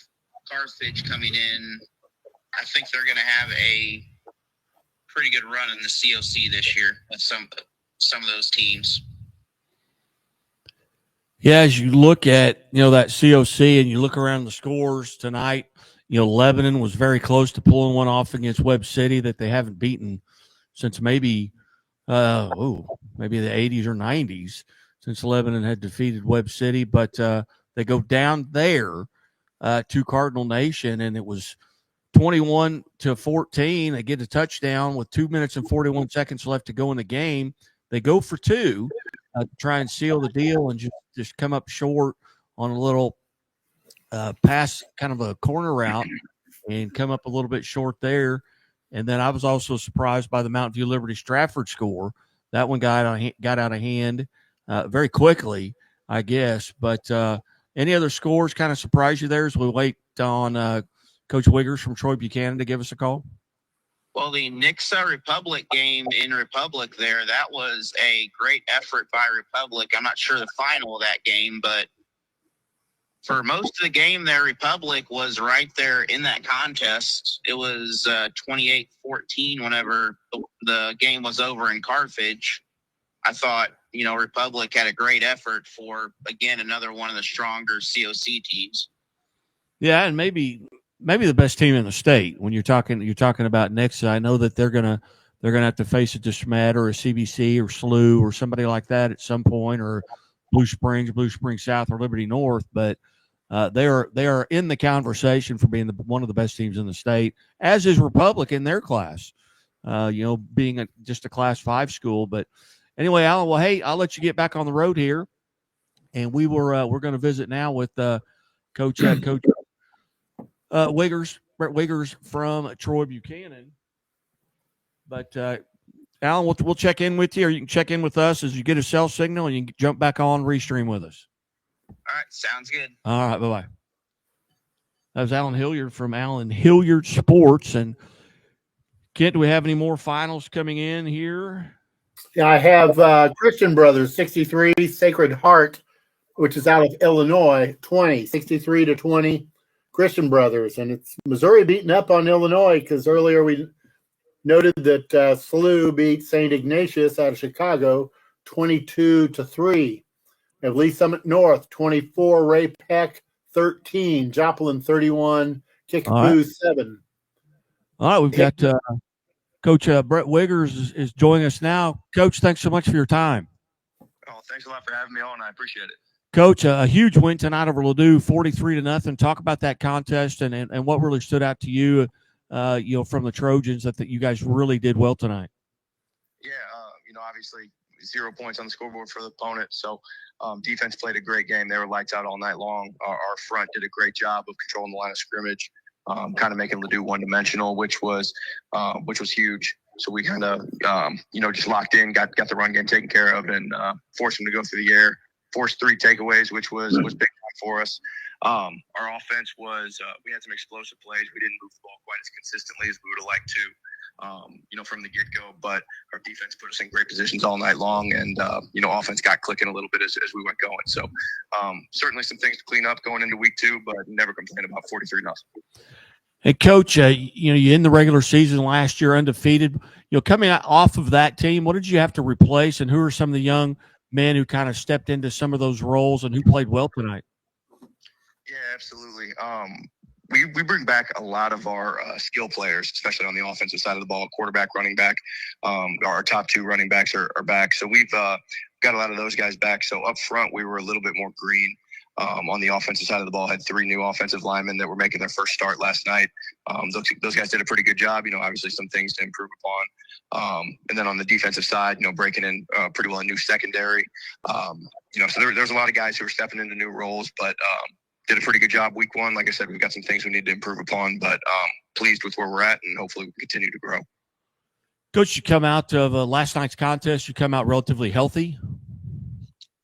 Carthage coming in. I think they're going to have a pretty good run in the COC this year with some of those teams. Yeah, as you look at, that COC and you look around the scores tonight, Lebanon was very close to pulling one off against Webb City that they haven't beaten since maybe the 80s or 90s, since Lebanon had defeated Webb City. But they go down there to Cardinal Nation, and it was 21-14. They get a touchdown with 2 minutes and 41 seconds left to go in the game. They go for two to try and seal the deal, and just come up short on a little pass, kind of a corner route, and come up a little bit short there. And then I was also surprised by the Mountain View Liberty Stratford score. That one got out of hand very quickly, I guess. But any other scores kind of surprise you there as we wait on Coach Wiggers from Troy Buchanan to give us a call? Well, the Nixa Republic game in Republic there, that was a great effort by Republic. I'm not sure the final of that game, but for most of the game there, Republic was right there in that contest. It was 28-14 whenever the game was over in Carthage. I thought, Republic had a great effort for, again, another one of the stronger COC teams. Yeah, and maybe the best team in the state when you're talking about Nixa. I know that they're gonna have to face a DeSmet or a CBC or SLU or somebody like that at some point, or Blue Springs South or Liberty North, but they are in the conversation for being one of the best teams in the state, as is Republic in their class. Being just a Class 5 school. But anyway, Alan, well, hey, I'll let you get back on the road here, and we're going to visit now with Coach Wiggers, Brett Wiggers from Troy Buchanan. But Alan, we'll check in with you, or you can check in with us as you get a cell signal, and you can jump back on Restream with us. All right, sounds good. All right, bye-bye. That was Allen Hilliard from Allen Hilliard Sports. And Kent, do we have any more finals coming in here? Yeah, I have Christian Brothers 63, Sacred Heart, which is out of Illinois, 63-20. Christian Brothers, and it's Missouri beating up on Illinois, because earlier we noted that SLU beat St. Ignatius out of Chicago 22-3. At Lee Summit North 24, Ray Peck 13, Joplin 31, Kickapoo 7. All right, we've got Coach Brett Wiggers is joining us now. Coach, thanks so much for your time. Oh, thanks a lot for having me on. I appreciate it. Coach, a huge win tonight over Ladue, 43-0. Talk about that contest and what really stood out to you, from the Trojans that you guys really did well tonight. Yeah, obviously 0 points on the scoreboard for the opponent. So defense played a great game. They were lights out all night long. Our front did a great job of controlling the line of scrimmage, kind of making Ladue one-dimensional, which was huge. So we kind of, just locked in, got the run game taken care of, and forced them to go through the air. Forced 3 takeaways, which was big time for us. Our offense was, we had some explosive plays. We didn't move the ball quite as consistently as we would have liked to, from the get-go. But our defense put us in great positions all night long, and, offense got clicking a little bit as we went going. So certainly some things to clean up going into week 2, but never complain about 43-0. Hey, Coach, you in the regular season last year undefeated. Coming off of that team, what did you have to replace, and who are some of the young men who kind of stepped into some of those roles and who played well tonight? Yeah, absolutely. We bring back a lot of our skill players, especially on the offensive side of the ball, quarterback, running back. Our top 2 running backs are back. So we've got a lot of those guys back. So up front, we were a little bit more green. On the offensive side of the ball, had 3 new offensive linemen that were making their first start last night. Those guys did a pretty good job. Obviously some things to improve upon. And then on the defensive side, breaking in pretty well a new secondary. So there's a lot of guys who are stepping into new roles, but did a pretty good job week 1. Like I said, we've got some things we need to improve upon, but pleased with where we're at, and hopefully we can continue to grow. Coach, you come out of last night's contest. You come out relatively healthy.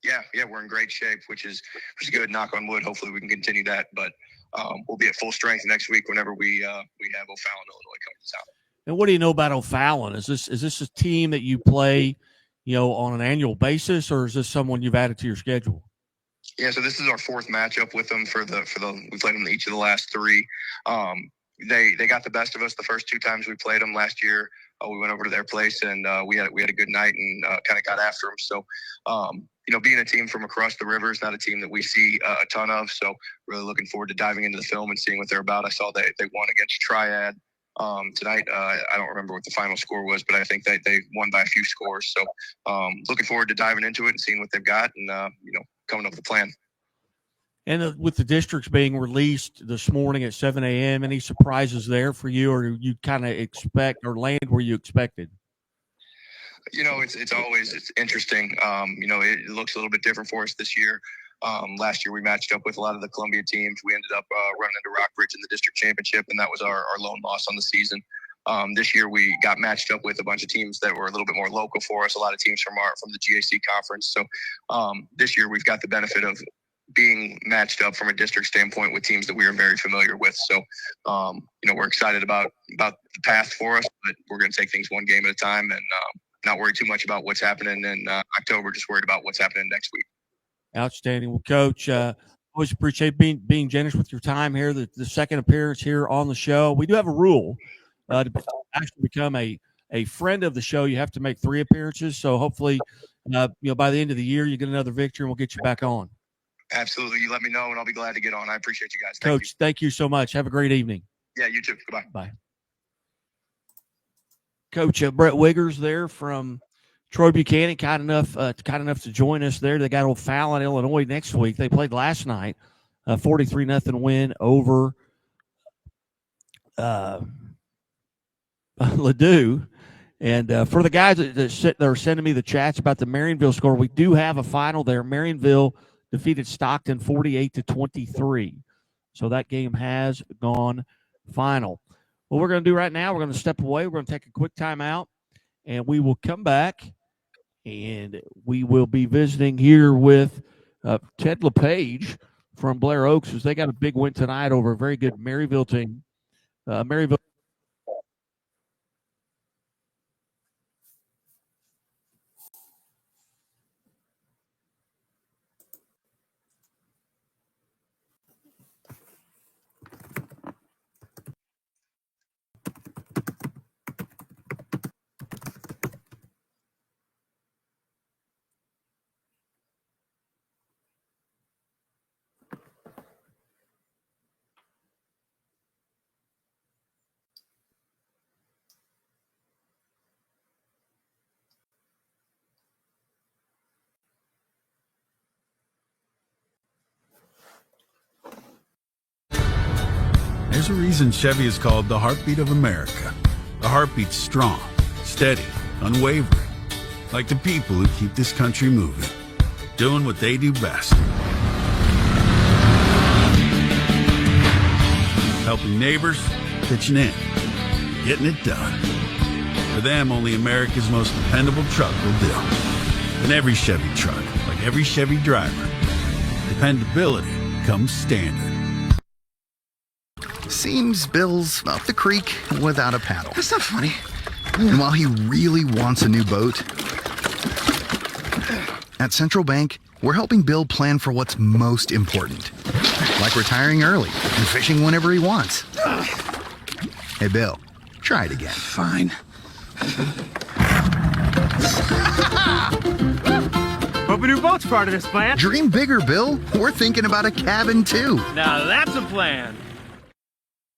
Yeah, we're in great shape, which is good. Knock on wood. Hopefully we can continue that. But we'll be at full strength next week whenever we have O'Fallon, Illinois coming to town. And what do you know about O'Fallon? Is this a team that you play, on an annual basis, or is this someone you've added to your schedule? Yeah, so this is our 4th matchup with them we played them each of the last 3. They got the best of us the first 2 times we played them last year. We went over to their place and we had a good night and kind of got after them. So, being a team from across the river is not a team that we see a ton of. So really looking forward to diving into the film and seeing what they're about. I saw they won against Triad tonight. I don't remember what the final score was, but I think they won by a few scores. So looking forward to diving into it and seeing what they've got and, coming up with a plan. And with the districts being released this morning at 7 a.m., any surprises there for you, or you kind of expect or land where you expected? It's interesting. It looks a little bit different for us this year. Last year we matched up with a lot of the Columbia teams. We ended up running into Rockbridge in the district championship, and that was our lone loss on the season. This year we got matched up with a bunch of teams that were a little bit more local for us, a lot of teams from the GAC conference. So this year we've got the benefit of being matched up from a district standpoint with teams that we are very familiar with. So, we're excited about the path for us, but we're going to take things one game at a time and not worry too much about what's happening in October, just worried about what's happening next week. Outstanding. Well, Coach, always appreciate being generous with your time here. The second appearance here on the show. We do have a rule to actually become a friend of the show. You have to make 3 appearances. So hopefully, by the end of the year, you get another victory and we'll get you back on. Absolutely. You let me know and I'll be glad to get on. I appreciate you guys. Coach, thank you so much. Have a great evening. Yeah, you too. Goodbye. Bye. Coach Brett Wiggers there from Troy Buchanan, kind enough to join us there. They got O'Fallon, Illinois next week. They played last night, 43-0 win over Ladue. And for the guys that are sending me the chats about the Marionville score, we do have a final there. Marionville defeated Stockton 48-23. So that game has gone final. What we're going to do right now, we're going to step away. We're going to take a quick timeout, and we will come back, and we will be visiting here with Ted LePage from Blair Oaks, as they got a big win tonight over a very good Maryville team. Maryville There's a reason Chevy is called the heartbeat of America. The heartbeat's strong, steady, unwavering. Like the people who keep this country moving. Doing what they do best. Helping neighbors, pitching in, getting it done. For them, only America's most dependable truck will do. And every Chevy truck, like every Chevy driver, dependability comes standard. Seems Bill's up the creek without a paddle. That's not funny. And while he really wants a new boat, at Central Bank, we're helping Bill plan for what's most important. Like retiring early and fishing whenever he wants. Hey, Bill, try it again. Fine. Hope a new boat's part of this plan. Dream bigger, Bill. We're thinking about a cabin, too. Now that's a plan.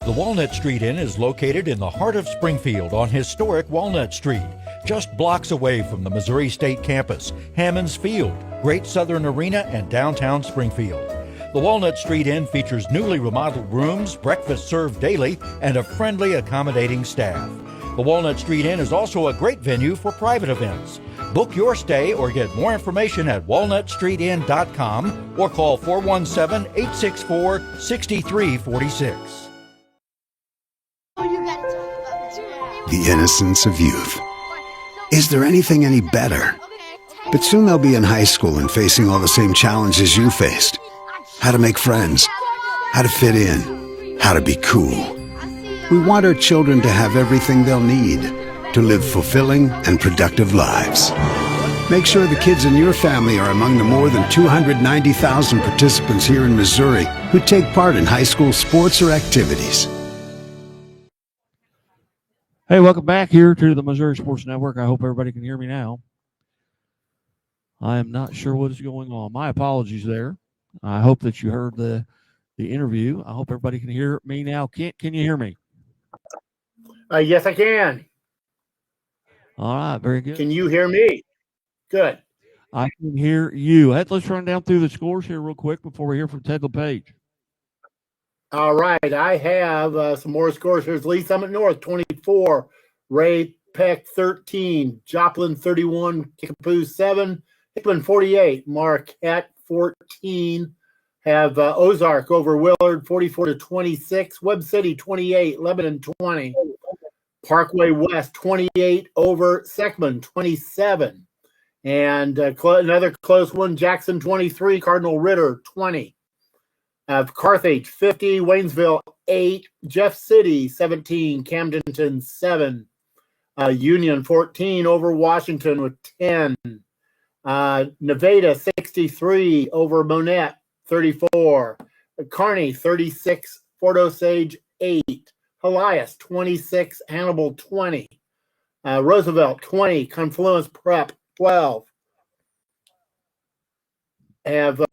The Walnut Street Inn is located in the heart of Springfield on historic Walnut Street, just blocks away from the Missouri State Campus, Hammons Field, Great Southern Arena, and downtown Springfield. The Walnut Street Inn features newly remodeled rooms, breakfast served daily, and a friendly, accommodating staff. The Walnut Street Inn is also a great venue for private events. Book your stay or get more information at walnutstreetinn.com or call 417-864-6346. The innocence of youth. Is there anything any better? But soon they'll be in high school and facing all the same challenges you faced. How to make friends, how to fit in, how to be cool. We want our children to have everything they'll need to live fulfilling and productive lives. Make sure the kids in your family are among the more than 290,000 participants here in Missouri who take part in high school sports or activities. Hey, welcome back here to the Missouri Sports Network. I hope everybody can hear me now. I am not sure what is going on. My apologies there. I hope that you heard the interview. I hope everybody can hear me now. Can you hear me? Yes, I can. All right, very good. Can you hear me? Good. I can hear you. Let's run down through the scores here real quick before we hear from Ted LePage. All right, I have some more scores. Here's Lee Summit North, 24. Ray Peck, 13. Joplin, 31. Kickapoo, 7. Hickman, 48. Marquette, 14. Have Ozark over Willard, 44-26. Webb City, 28. Lebanon, 20. Parkway West, 28 over Seckman, 27. And another close one, Jackson, 23. Cardinal Ritter, 20. Carthage, 50. Waynesville, 8. Jeff City, 17. Camdenton, 7. Union, 14 over Washington with 10. Nevada, 63 over Monette, 34. Kearney, 36. Fort Osage, 8. Elias, 26. Hannibal, 20. Roosevelt, 20. Confluence Prep, 12. Have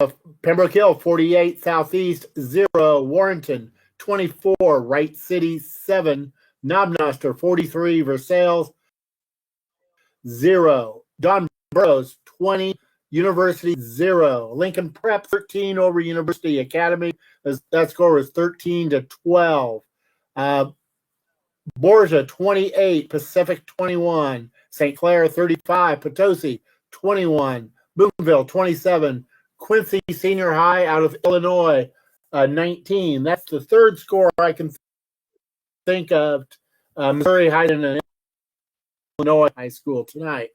Pembroke Hill, 48. Southeast, 0. Warrenton, 24. Wright City, 7. Knobnoster, 43. Versailles, 0. Don Burrows, 20. University, 0. Lincoln Prep, 13 over University Academy. That score was 13-12. Borgia, 28. Pacific, 21. St. Clair, 35. Potosi, 21. Boonville, 27. Quincy Senior High out of Illinois, 19. That's the third score I can think of. Missouri hiding in Illinois high school tonight.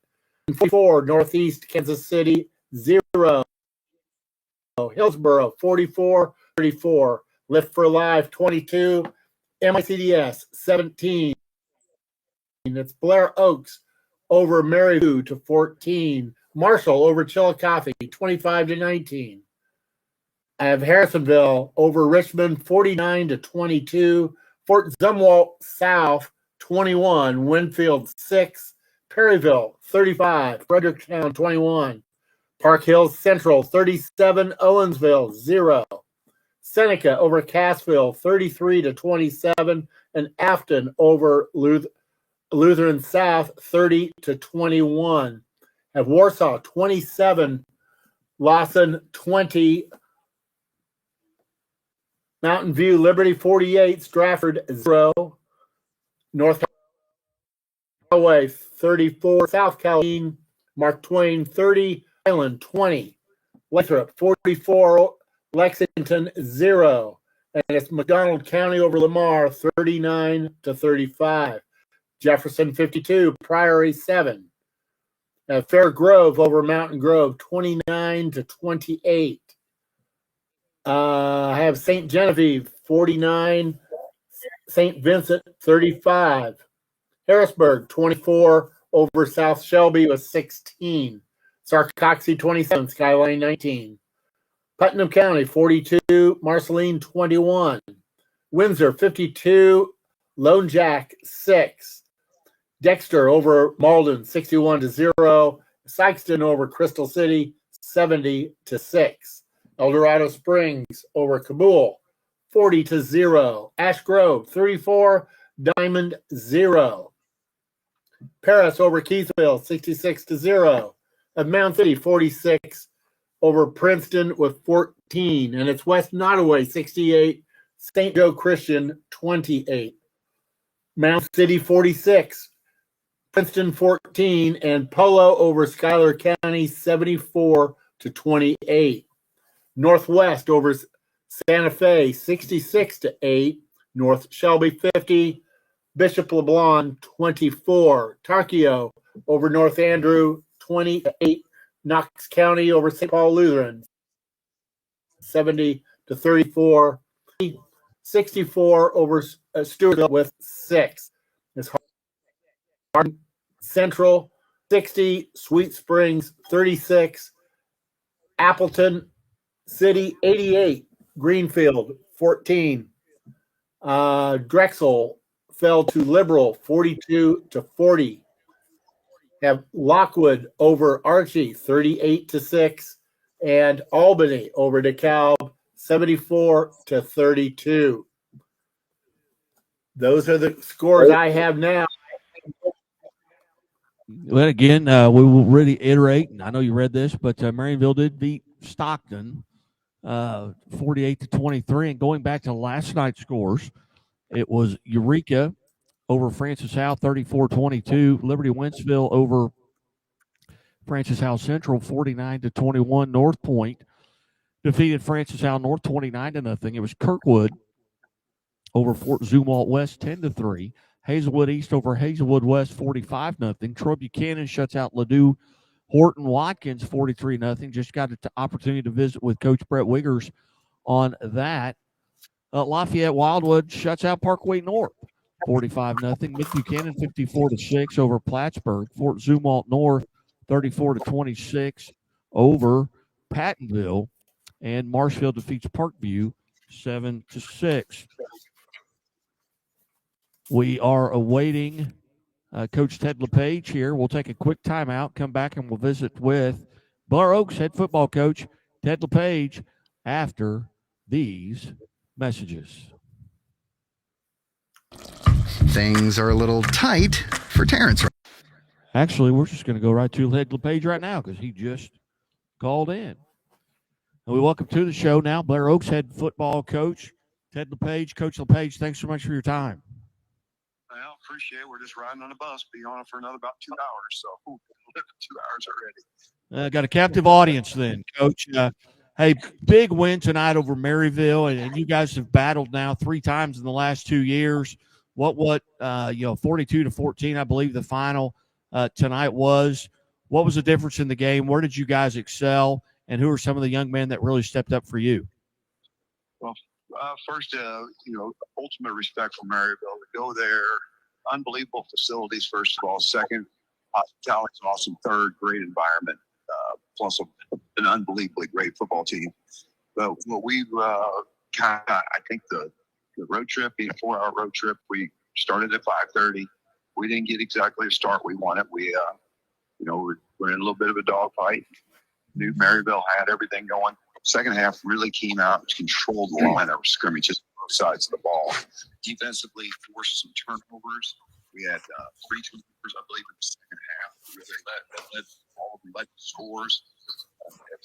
44, Northeast Kansas City, 0. Hillsboro, 44-34. Lift for Life, 22. MICDS, 17. It's Blair Oaks over Maryview to 14. Marshall over Chillicothe, 25-19. I have Harrisonville over Richmond, 49-22. Fort Zumwalt South, 21. Winfield, 6. Perryville, 35. Fredericktown, 21. Park Hills Central, 37. Owensville, 0. Seneca over Cassville, 33-27. And Afton over Lutheran South, 30-21. Have Warsaw, 27. Lawson, 20. Mountain View Liberty 48, Stratford 0. North Callaway 34, South Caledon Mark Twain 30, Island 20. Lathrop 44, Lexington 0. And it's McDonald County over Lamar 39-35. Jefferson 52, Priory 7. Fair Grove over Mountain Grove 29-28. I have St. Genevieve 49, St. Vincent 35. Harrisburg 24 over South Shelby with 16. Sarcoxie 27, Skyline 19. Putnam County 42, Marceline 21. Windsor 52, Lone Jack 6. Dexter over Malden 61-0. Sykeston over Crystal City 70-6. El Dorado Springs over Kabul 40-0. Ash Grove 34, Diamond 0. Paris over Keithville 66-0. And Mound City 46 over Princeton with 14. And it's West Nottoway 68, St. Joe Christian 28. Mound City 46, Princeton 14, and Polo over Schuyler County 74-28. Northwest over Santa Fe 66-8. North Shelby 50. Bishop LeBlanc 24. Tarkio over North Andrew 20-8. Knox County over St. Paul Lutheran 70-34. 64 over Stewartville with 6. It's Hardin Central 60. Sweet Springs 36. Appleton City 88. Greenfield 14. Drexel fell to Liberal 42-40. Have Lockwood over Archie 38-6, and Albany over DeKalb 74-32. Those are the scores I have now. Well, again, we will reiterate, and I know you read this, but Marionville did beat Stockton 48-23. And going back to last night's scores, it was Eureka over Francis Howe 34-22. Liberty Wentzville over Francis Howe Central 49-21. North Point defeated Francis Howe North 29-0. It was Kirkwood over Fort Zumwalt West 10-3. Hazelwood East over Hazelwood West 45-0. Troy Buchanan shuts out Ladue Horton Watkins 43-0. Just got an opportunity to visit with Coach Brett Wiggers on that. Lafayette Wildwood shuts out Parkway North 45-0. Mick Buchanan 54-6 over Plattsburgh. Fort Zumwalt North 34-26 over Pattonville. And Marshfield defeats Parkview 7-6. We are awaiting Coach Ted LePage here. We'll take a quick timeout, come back, and we'll visit with Blair Oaks head football coach Ted LePage after these messages. Things are a little tight for Terrence. Actually, we're just going to go right to Ted LePage right now because he just called in. And we welcome to the show now Blair Oaks head football coach Ted LePage. Coach LePage, thanks so much for your time. Well, appreciate it. We're just riding on a bus. Be on it for another about 2 hours. So 2 hours already. Got a captive audience then, Coach. Hey, big win tonight over Maryville, and you guys have battled now 3 times in the last 2 years. What 42-14, I believe the final tonight was. What was the difference in the game? Where did you guys excel, and who are some of the young men that really stepped up for you? Well, first, ultimate respect for Maryville. To go there, unbelievable facilities, first of all. Second, hospitality is awesome. Third, great environment, plus an unbelievably great football team. But what we I think the road trip, being a 4-hour road trip, we started at 5:30. We didn't get exactly the start we wanted. We, we're in a little bit of a dogfight. Knew Maryville had everything going. Second half really came out and controlled the line of scrimmages on both sides of the ball. Defensively, forced some turnovers. We had 3 turnovers, I believe, in the second half. Really led scores.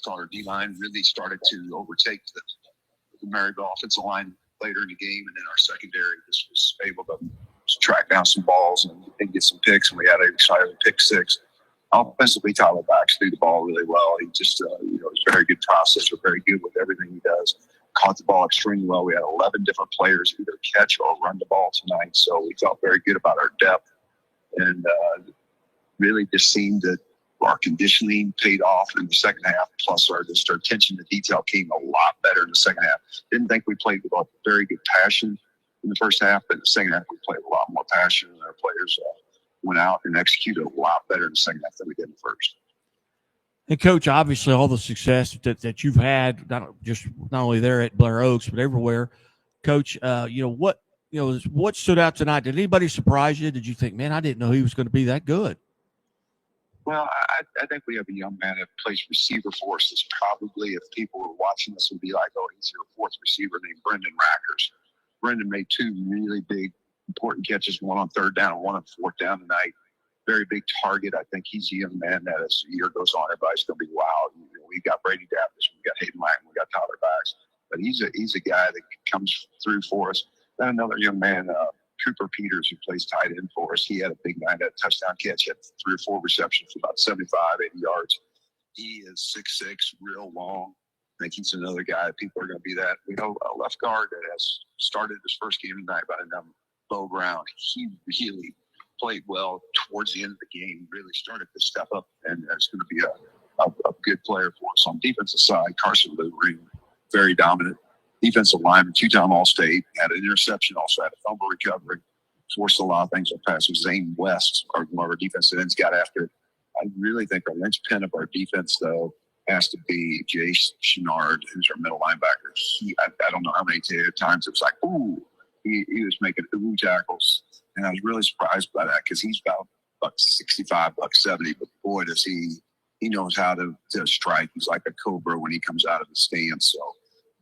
Our D-line really started to overtake the Maryville offensive line later in the game, and then our secondary just was able to track down some balls and get some picks, and we had a exciting pick six. Offensively, Tyler Backs threw the ball really well. He just, was a very good processor, very good with everything he does. Caught the ball extremely well. We had 11 different players either catch or run the ball tonight, so we felt very good about our depth, and really just seemed that our conditioning paid off in the second half. Plus, our attention to detail came a lot better in the second half. Didn't think we played with a very good passion in the first half, but in the second half we played with a lot more passion, and our players went out and executed a lot better in the second half than we did in the first. And Coach, obviously all the success that you've had, not only there at Blair Oaks, but everywhere. Coach, what stood out tonight? Did anybody surprise you? Did you think, man, I didn't know he was going to be that good? Well, I think we have a young man that plays receiver for us. That's probably, if people were watching this, would be like, oh, he's your fourth receiver named Brendan Rackers. Brendan made two really big, important catches, one on third down and one on fourth down tonight. Very big target. I think he's a young man that as the year goes on, everybody's going to be wow. We got Brady Davis, we got Hayden Lyton, we got Tyler Backs. But he's a guy that comes through for us. Then another young man, Cooper Peters, who plays tight end for us. He had a big night, a touchdown catch, had 3 or 4 receptions for about 75, 80 yards. He is 6'6", real long. I think he's another guy that people are going to be that. We know a left guard that has started his first game tonight by the name of Bo Brown. He really played well towards the end of the game, really started to step up, and is going to be a good player for us. On defensive side, Carson Lewry, very dominant. Defensive lineman, 2-time All-State, had an interception, also had a fumble recovery, forced a lot of things on passes. Zane West, one of our defensive ends, got after it. I really think our linchpin of our defense, though, has to be Jace Chenard, who's our middle linebacker. I don't know how many times it was like, ooh, he was making ooh tackles. And I was really surprised by that because he's about $65, $70, but boy, does he knows how to strike. He's like a cobra when he comes out of the stance. So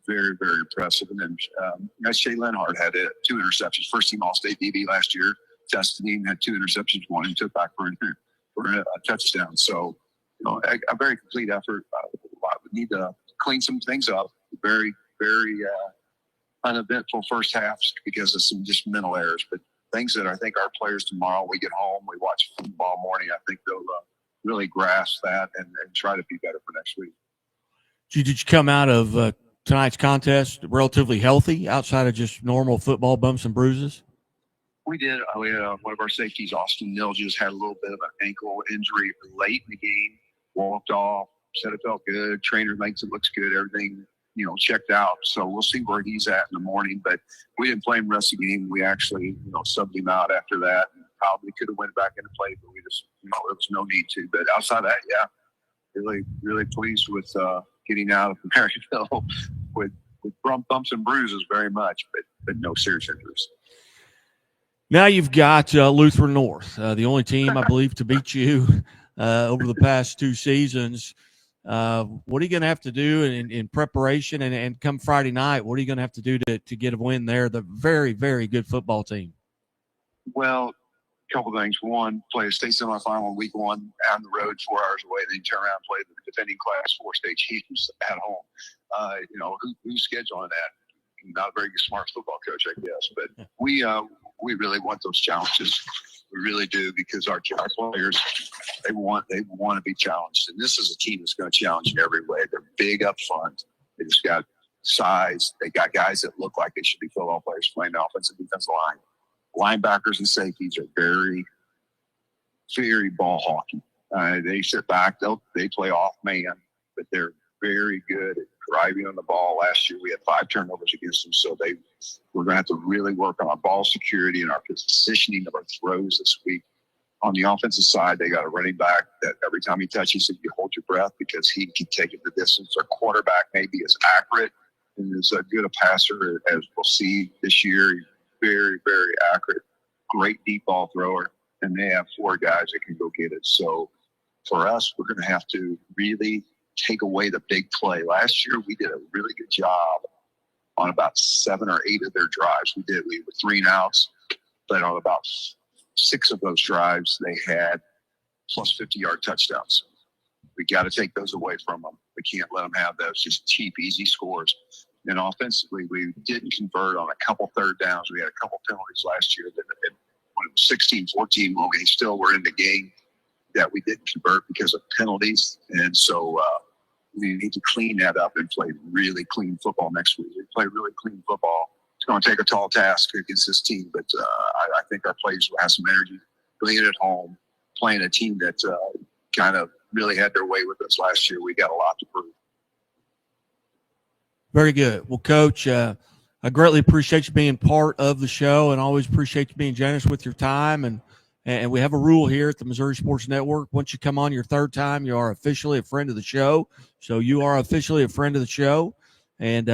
very, very impressive. And then Shea Lenhart had 2 interceptions. First team All-State DB last year. Tested him, had 2 interceptions. One he took back for a touchdown. So, a very complete effort. We need to clean some things up. Very, very uneventful first halves because of some just mental errors. But things that I think our players tomorrow, we get home, we watch football morning, I think they'll really grasp that and try to be better for next week. Did you come out of tonight's contest relatively healthy outside of just normal football bumps and bruises? We did. We had one of our safeties, Austin Nil, just had a little bit of an ankle injury late in the game. Walked off, said it felt good. Trainer thinks it looks good. Everything, checked out. So we'll see where he's at in the morning. But we didn't play him the rest of the game. We actually, subbed him out after that. And probably could have went back into play, but we just, there was no need to. But outside of that, yeah, really, really pleased with getting out of Maryville with bumps and bruises very much, but no serious injuries. Now you've got Lutheran North, the only team, I believe, to beat you over the past 2 seasons. What are you going to have to do in preparation and come Friday night? What are you going to have to do to get a win there? The very, very good football team. Well, a couple things. One, play a state semifinal in week 1 on the road 4 hours away. Then turn around and play the defending Class 4 state chiefs at home. Who's scheduling that? Not a very smart football coach, I guess. But we really want those challenges. We really do, because our players, they want to be challenged. And this is a team that's going to challenge in every way. They're big up front. They just got size. They got guys that look like they should be football players playing the offensive defensive line. Linebackers and safeties are very, very ball hawky. They sit back. They play off man, but they're very good at driving on the ball. Last year we had 5 turnovers against them, so we're going to have to really work on our ball security and our positioning of our throws this week. On the offensive side, they got a running back that every time he touches it, you hold your breath because he can take it the distance. Our quarterback maybe is accurate and is as good a passer as we'll see this year. He's very, very accurate, great deep ball thrower, and they have 4 guys that can go get it. So for us, we're going to have to really take away the big play. Last year, we did a really good job on about 7 or 8 of their drives. We were 3 and outs, but on about 6 of those drives, they had plus 50-yard touchdowns. We got to take those away from them. We can't let them have those just cheap, easy scores. And offensively, we didn't convert on a couple third downs. We had a couple penalties last year that when it was 16-14 when we still were in the game that we didn't convert because of penalties. And so we need to clean that up and play really clean football next week. We play really clean football. It's going to take a tall task against this team, but I think our players will have some energy. Playing at home, playing a team that kind of really had their way with us last year. We got a lot to prove. Very good. Well, Coach, I greatly appreciate you being part of the show, and always appreciate you being generous with your time. And we have a rule here at the Missouri Sports Network. Once you come on your third time, you are officially a friend of the show. So you are officially a friend of the show. And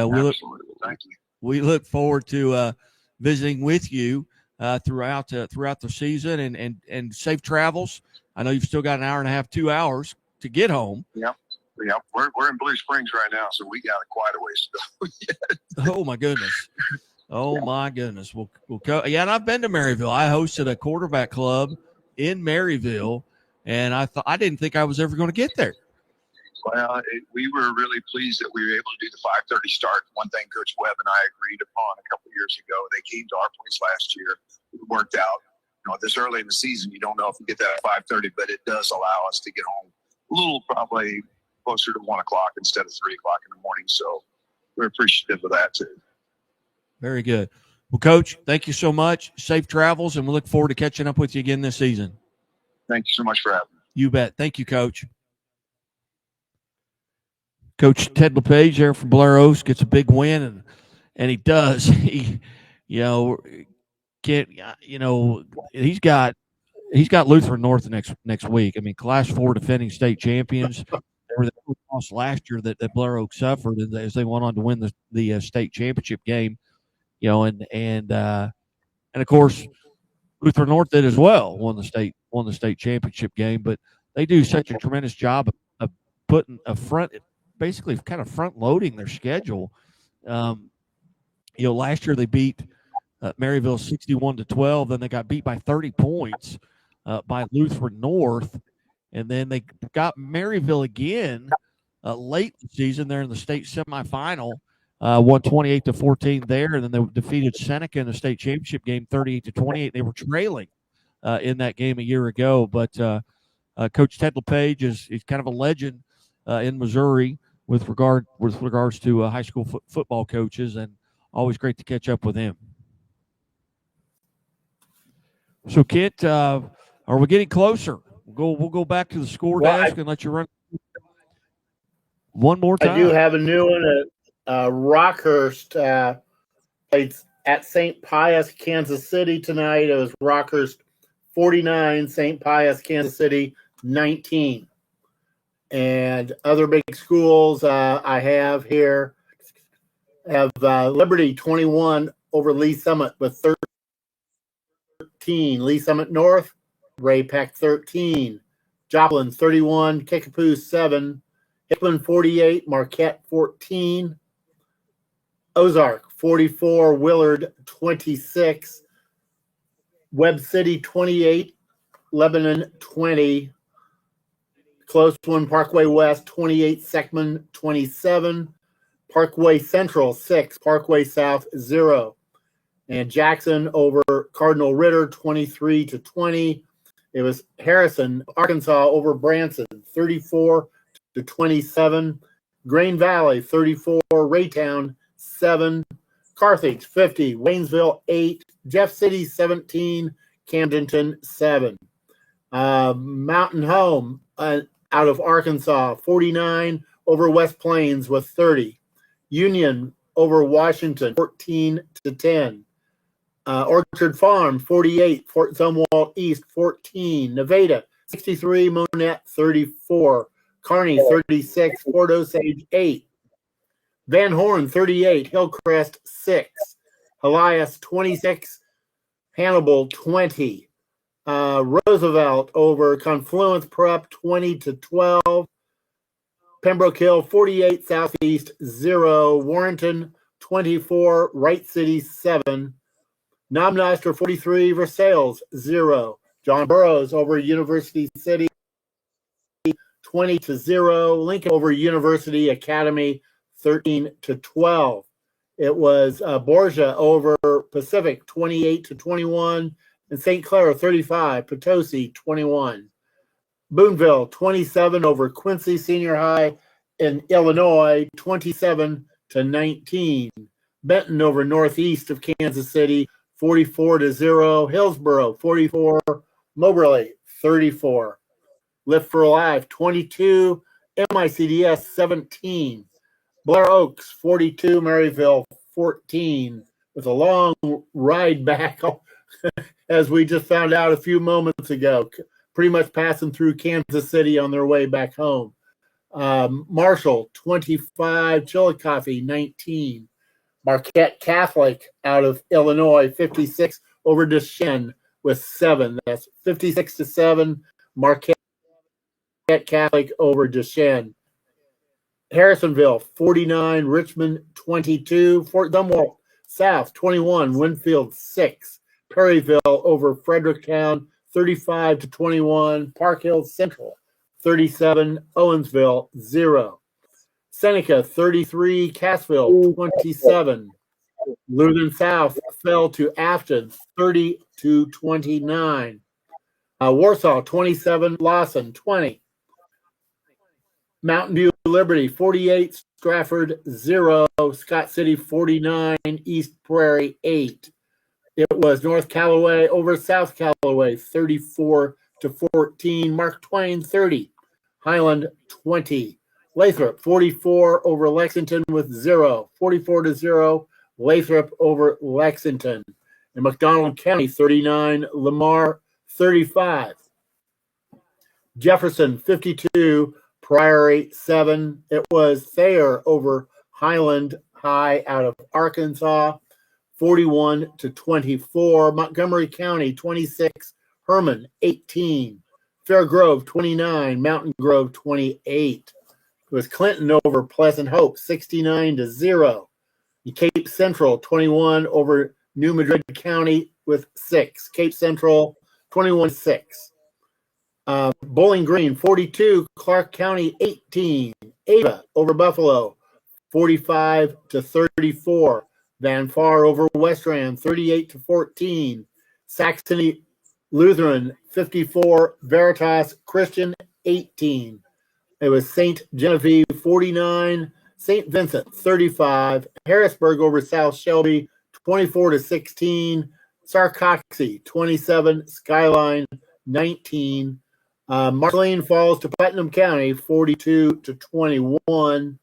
we look forward to visiting with you throughout the season, and safe travels. I know you've still got an hour and a half, 2 hours to get home. Yeah. We're in Blue Springs right now, so we got quite a ways to go. Oh my goodness. Oh my goodness. Well, and I've been to Maryville. I hosted a quarterback club in Maryville, and I didn't think I was ever going to get there. Well, we were really pleased that we were able to do the 5:30 start. One thing Coach Webb and I agreed upon a couple of years ago. They came to our place last year. It worked out. This early in the season, you don't know if you get that at 5:30, but it does allow us to get home a little probably closer to 1 o'clock instead of 3 o'clock in the morning. So we're appreciative of that too. Very good. Well, Coach, thank you so much. Safe travels, and we look forward to catching up with you again this season. Thank you so much for having me. You bet. Thank you, Coach. Coach Ted LePage there from Blair Oaks gets a big win, and he does. He, he's got Lutheran North next week. I mean, Class 4 defending state champions. They were the loss last year that Blair Oaks suffered as they went on to win the state championship game. And of course Lutheran North did as well, won the state championship game. But they do such a tremendous job of putting basically kind of front loading their schedule. Last year they beat Maryville 61-12. Then they got beat by 30 points by Lutheran North. And then they got Maryville again late in the season. They're in the state semifinal, won 28-14 there. And then they defeated Seneca in the state championship game 38-28. They were trailing in that game a year ago. But Coach Ted LePage is kind of a legend in Missouri with regards to high school football coaches, and always great to catch up with him. So, Kent, are we getting closer? We'll go back to the score desk and let you run one more time. I do have a new one at Rockhurst. It's at St. Pius, Kansas City tonight. It was Rockhurst 49, St. Pius, Kansas City 19. And other big schools I have here have Liberty 21 over Lee Summit with 13. Lee Summit North, Ray Peck 13. Joplin 31, Kickapoo 7. Hickman 48, Marquette 14. Ozark 44, Willard 26. Webb City 28, Lebanon 20. Close one, Parkway West 28, Seckman 27. Parkway Central 6, Parkway South 0. And Jackson over Cardinal Ritter 23-20. It was Harrison, Arkansas over Branson 34-27. Grain Valley 34, Raytown 7. Carthage 50, Waynesville 8. Jeff City 17, Camdenton 7. Mountain Home out of Arkansas 49 over West Plains with 30. Union over Washington 14-10. Orchard Farm 48, Fort Zumwalt East 14. Nevada 63, Monette 34. Kearney 36, Fort Osage 8. Van Horn 38, Hillcrest 6. Elias 26, Hannibal 20. Roosevelt over Confluence Prep 20-12. Pembroke Hill 48, Southeast 0. Warrenton 24, Wright City 7. Knobnoster 43, Versailles 0. John Burroughs over University City 20-0. Lincoln over University Academy 13-12. It was Borgia over Pacific 28-21, and St. Clair 35, Potosi 21. Boonville 27 over Quincy Senior High in Illinois 27-19. Benton over Northeast of Kansas City 44-0. Hillsboro 44, Moberly 34. Lift for Life 22, MICDS 17. Blair Oaks 42, Maryville 14, with a long ride back as we just found out a few moments ago, pretty much passing through Kansas City on their way back home. Marshall 25, Chillicothe 19. Marquette Catholic out of Illinois 56 over Deschênes with 7. That's 56-7. Marquette Catholic over Deschênes. Harrisonville 49, Richmond 22, Fort Dumwalt South 21, Winfield 6, Perryville over Fredericktown 35-21, Park Hill Central 37, Owensville 0, Seneca 33, Cassville 27, Lutheran South fell to Afton 30-29, Warsaw 27, Lawson 20. Mountain View Liberty 48, Stratford 0, Scott City 49, East Prairie 8. It was North Callaway over South Callaway 34-14, Mark Twain 30, Highland 20, Lathrop 44 over Lexington with 0, 44-0, Lathrop over Lexington. In McDonald County 39, Lamar 35. Jefferson 52, Priory 7. It was Thayer over Highland High out of Arkansas, 41-24. Montgomery County 26, Herman 18. Fair Grove 29, Mountain Grove 28. It was Clinton over Pleasant Hope 69-0. Cape Central 21 over New Madrid County with 6. Cape Central 21-6. Bowling Green 42, Clark County 18. Ava over Buffalo 45-34. Van Far over West Rand 38-14. Saxony Lutheran 54, Veritas Christian 18. It was St. Genevieve 49, St. Vincent 35, Harrisburg over South Shelby 24-16, Sarcoxy 27, Skyline 19. Marceline Falls to Putnam County 42-21.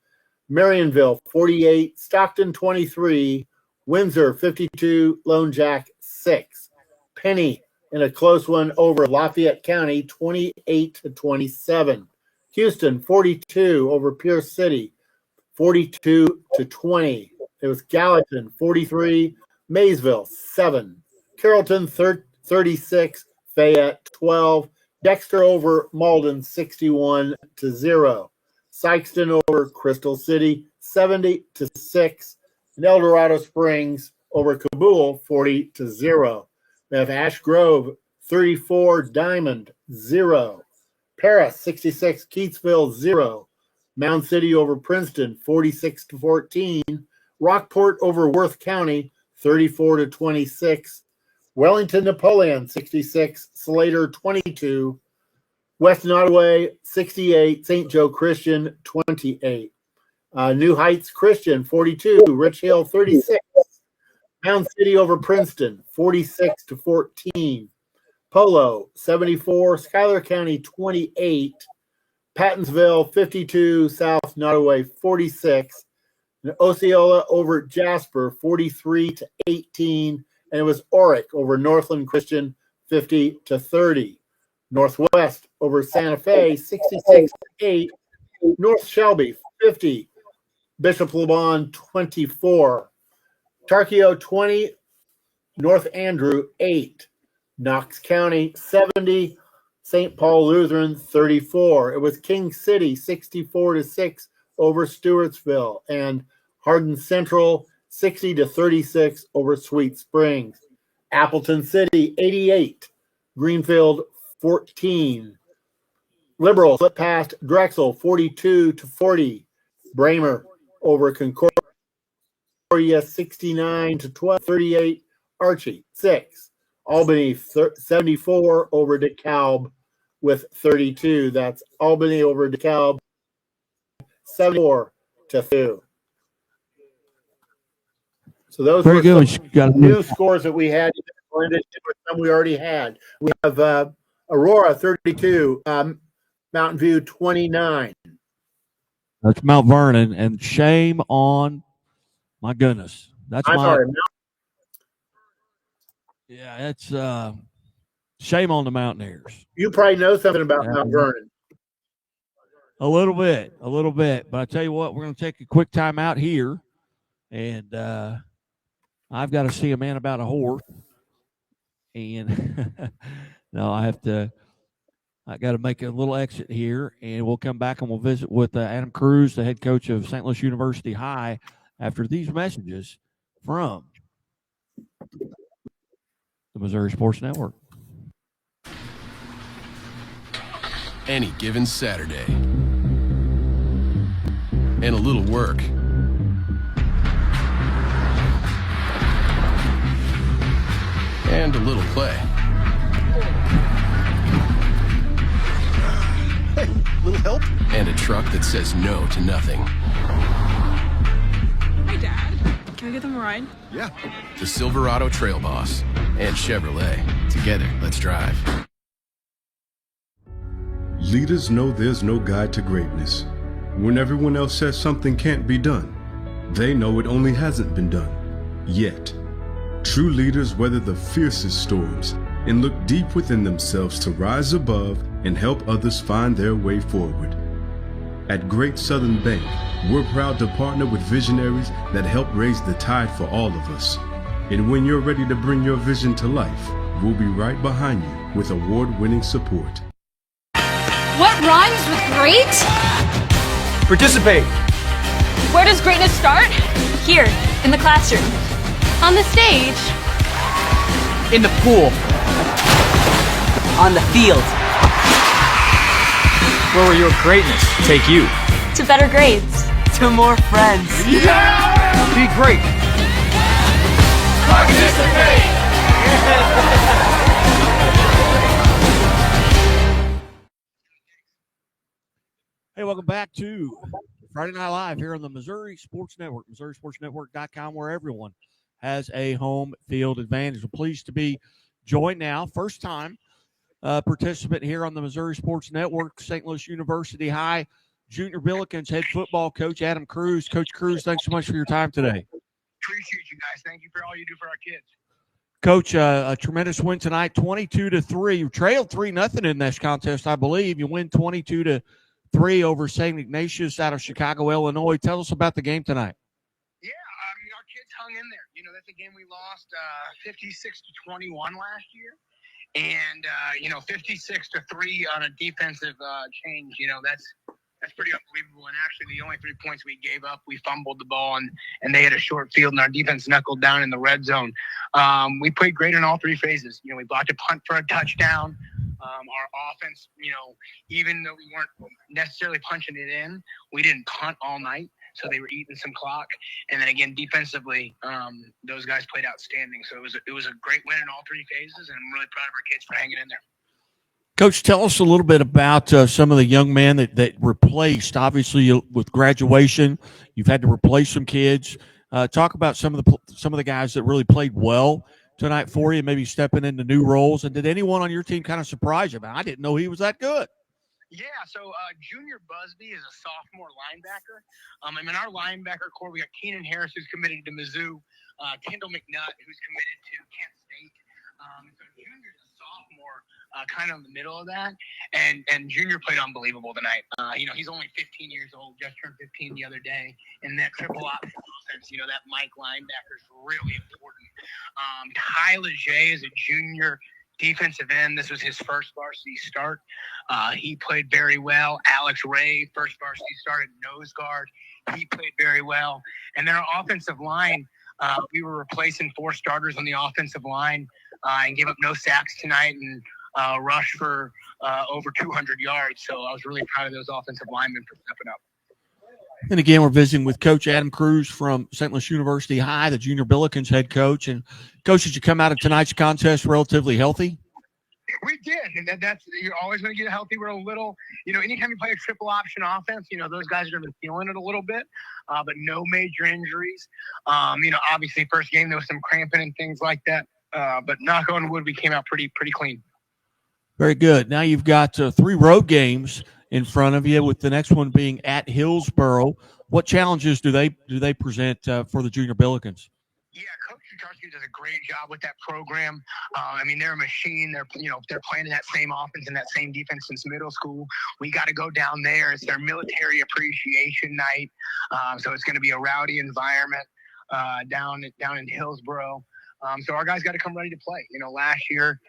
Marionville 48, Stockton 23, Windsor 52, Lone Jack 6. Penny in a close one over Lafayette County 28-27. Houston 42 over Pierce City 42-20. It was Gallatin 43, Maysville 7. Carrollton 36, Fayette 12. Dexter over Malden 61-0. Sykeston over Crystal City 70-6. And El Dorado Springs over Kabul 40-0. We have Ash Grove 34, Diamond 0. Paris 66, Keatsville 0. Mound City over Princeton 46-14. Rockport over Worth County 34-26. Wellington Napoleon 66, Slater 22. West Nottoway 68, St. Joe Christian 28. New Heights Christian 42, Rich Hill 36. Mound City over Princeton 46-14. Polo 74, Schuyler County 28. Pattonsville 52, South Nottoway 46. And Osceola over Jasper 43-18. And it was Oric over Northland Christian 50-30. Northwest over Santa Fe 66-8. North Shelby 50. Bishop LeBon 24. Tarkio 20. North Andrew 8. Knox County 70. St. Paul Lutheran 34. It was King City 64-6 over Stewartsville. And Hardin Central 60-36 over Sweet Springs. Appleton City 88. Greenfield 14. Liberal flip past Drexel 42-40. Bramer over Concordia Peoria 69-12, 38 Archie 6. Albany 74 over DeKalb with 32. That's Albany over DeKalb 74-2. So those Very were good. some new scores that we had. Some we already had. We have Aurora 32, Mountain View 29. That's Mount Vernon, and shame on, my goodness. That's Yeah, it's shame on the Mountaineers. You probably know something about Mount Vernon. A little bit. But I tell you what, we're going to take a quick time out here, and I've got to see a man about a horse. And no, I got to make a little exit here, and we'll come back and we'll visit with Adam Cruz, the head coach of St. Louis University High, after these messages from the Missouri Sports Network. Any given Saturday. And a little work. And a little play. Hey, little help? And a truck that says no to nothing. Hi, Dad. Can I get them a ride? Yeah. The Silverado Trail Boss and Chevrolet. Together, let's drive. Leaders know there's no guide to greatness. When everyone else says something can't be done, they know it only hasn't been done. Yet. True leaders weather the fiercest storms and look deep within themselves to rise above and help others find their way forward. At Great Southern Bank, we're proud to partner with visionaries that help raise the tide for all of us. And when you're ready to bring your vision to life, we'll be right behind you with award-winning support. What rhymes with great? Participate. Where does greatness start? Here, in the classroom. On the stage. In the pool. On the field. Where will your greatness take you? To better grades. To more friends. Yeah! Be great. Participate! Hey, welcome back to Friday Night Live here on the Missouri Sports Network, MissouriSportsNetwork.com, where everyone has a home field advantage. We're pleased to be joined now, first time participant here on the Missouri Sports Network, St. Louis University High Junior Billikens head football coach Adam Cruz. Coach Cruz, thanks so much for your time today. Appreciate you guys. Thank you for all you do for our kids. Coach, a tremendous win tonight, 22-3. You trailed 3-0 in this contest, I believe. You win 22-3 over St. Ignatius out of Chicago, Illinois. Tell us about the game tonight. Yeah, I mean, our kids hung in there. You know, that's a game we lost 56-21 last year. And, 56-3 on a defensive change, that's pretty unbelievable. And actually, the only 3 points we gave up, we fumbled the ball, and they had a short field, and our defense knuckled down in the red zone. We played great in all 3 phases. We blocked a punt for a touchdown. Our offense, even though we weren't necessarily punching it in, we didn't punt all night, so they were eating some clock. And then again, defensively, those guys played outstanding. So it was a great win in all 3 phases, and I'm really proud of our kids for hanging in there. Coach, tell us a little bit about some of the young men that replaced. Obviously, with graduation, you've had to replace some kids. Talk about some of the guys that really played well tonight for you, maybe stepping into new roles. And did anyone on your team kind of surprise you? I didn't know he was that good. Yeah, so Junior Busby is a sophomore linebacker. Our linebacker core, we got Keenan Harris, who's committed to Mizzou, Kendall McNutt, who's committed to Kent State. So Junior's a sophomore, kind of in the middle of that. And Junior played unbelievable tonight. He's only 15 years old, just turned 15 the other day. And that triple option offense, that Mike linebacker is really important. Ty Leger is a junior defensive end. This was his first varsity start. He played very well. Alex Ray, first varsity start at nose guard. He played very well. And then our offensive line, we were replacing 4 starters on the offensive line and gave up no sacks tonight and rushed for over 200 yards. So I was really proud of those offensive linemen for stepping up. And again, we're visiting with Coach Adam Cruz from St. Louis University High, the Junior Billikens head coach. And, Coach, did you come out of tonight's contest relatively healthy? We did, and that's you're always going to get healthy. We're a little, anytime you play a triple option offense, those guys are going to be feeling it a little bit, but no major injuries. Obviously, first game there was some cramping and things like that, but knock on wood, we came out pretty clean. Very good. Now you've got 3 road games in front of you, with the next one being at Hillsboro. What challenges do they present for the Junior Billikens? Yeah, Coach Kutarski does a great job with that program. They're a machine. They're playing in that same offense and that same defense since middle school. We got to go down there. It's their military appreciation night, so it's going to be a rowdy environment down in Hillsboro. So our guys got to come ready to play. Last year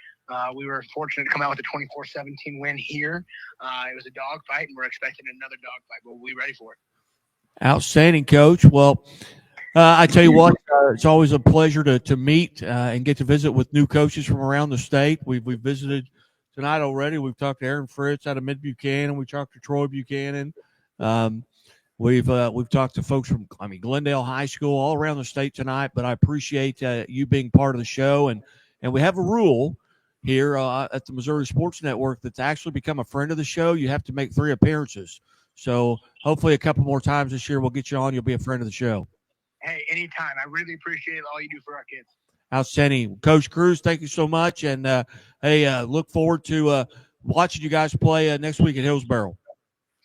we were fortunate to come out with a 24-17 win here. It was a dogfight, and we're expecting another dogfight, but we'll be ready for it. Outstanding, Coach. Well, I tell you what, it's always a pleasure to meet and get to visit with new coaches from around the state. We've visited tonight already. We've talked to Aaron Fritz out of Mid Buchanan. We talked to Troy Buchanan. We've talked to folks from Glendale High School all around the state tonight. But I appreciate you being part of the show, and we have a rule here at the Missouri Sports Network that's actually become a friend of the show. You have to make 3 appearances. So hopefully a couple more times this year we'll get you on. You'll be a friend of the show. Hey, anytime. I really appreciate all you do for our kids. Outstanding. Coach Cruz, thank you so much. And, look forward to watching you guys play next week at Hillsboro.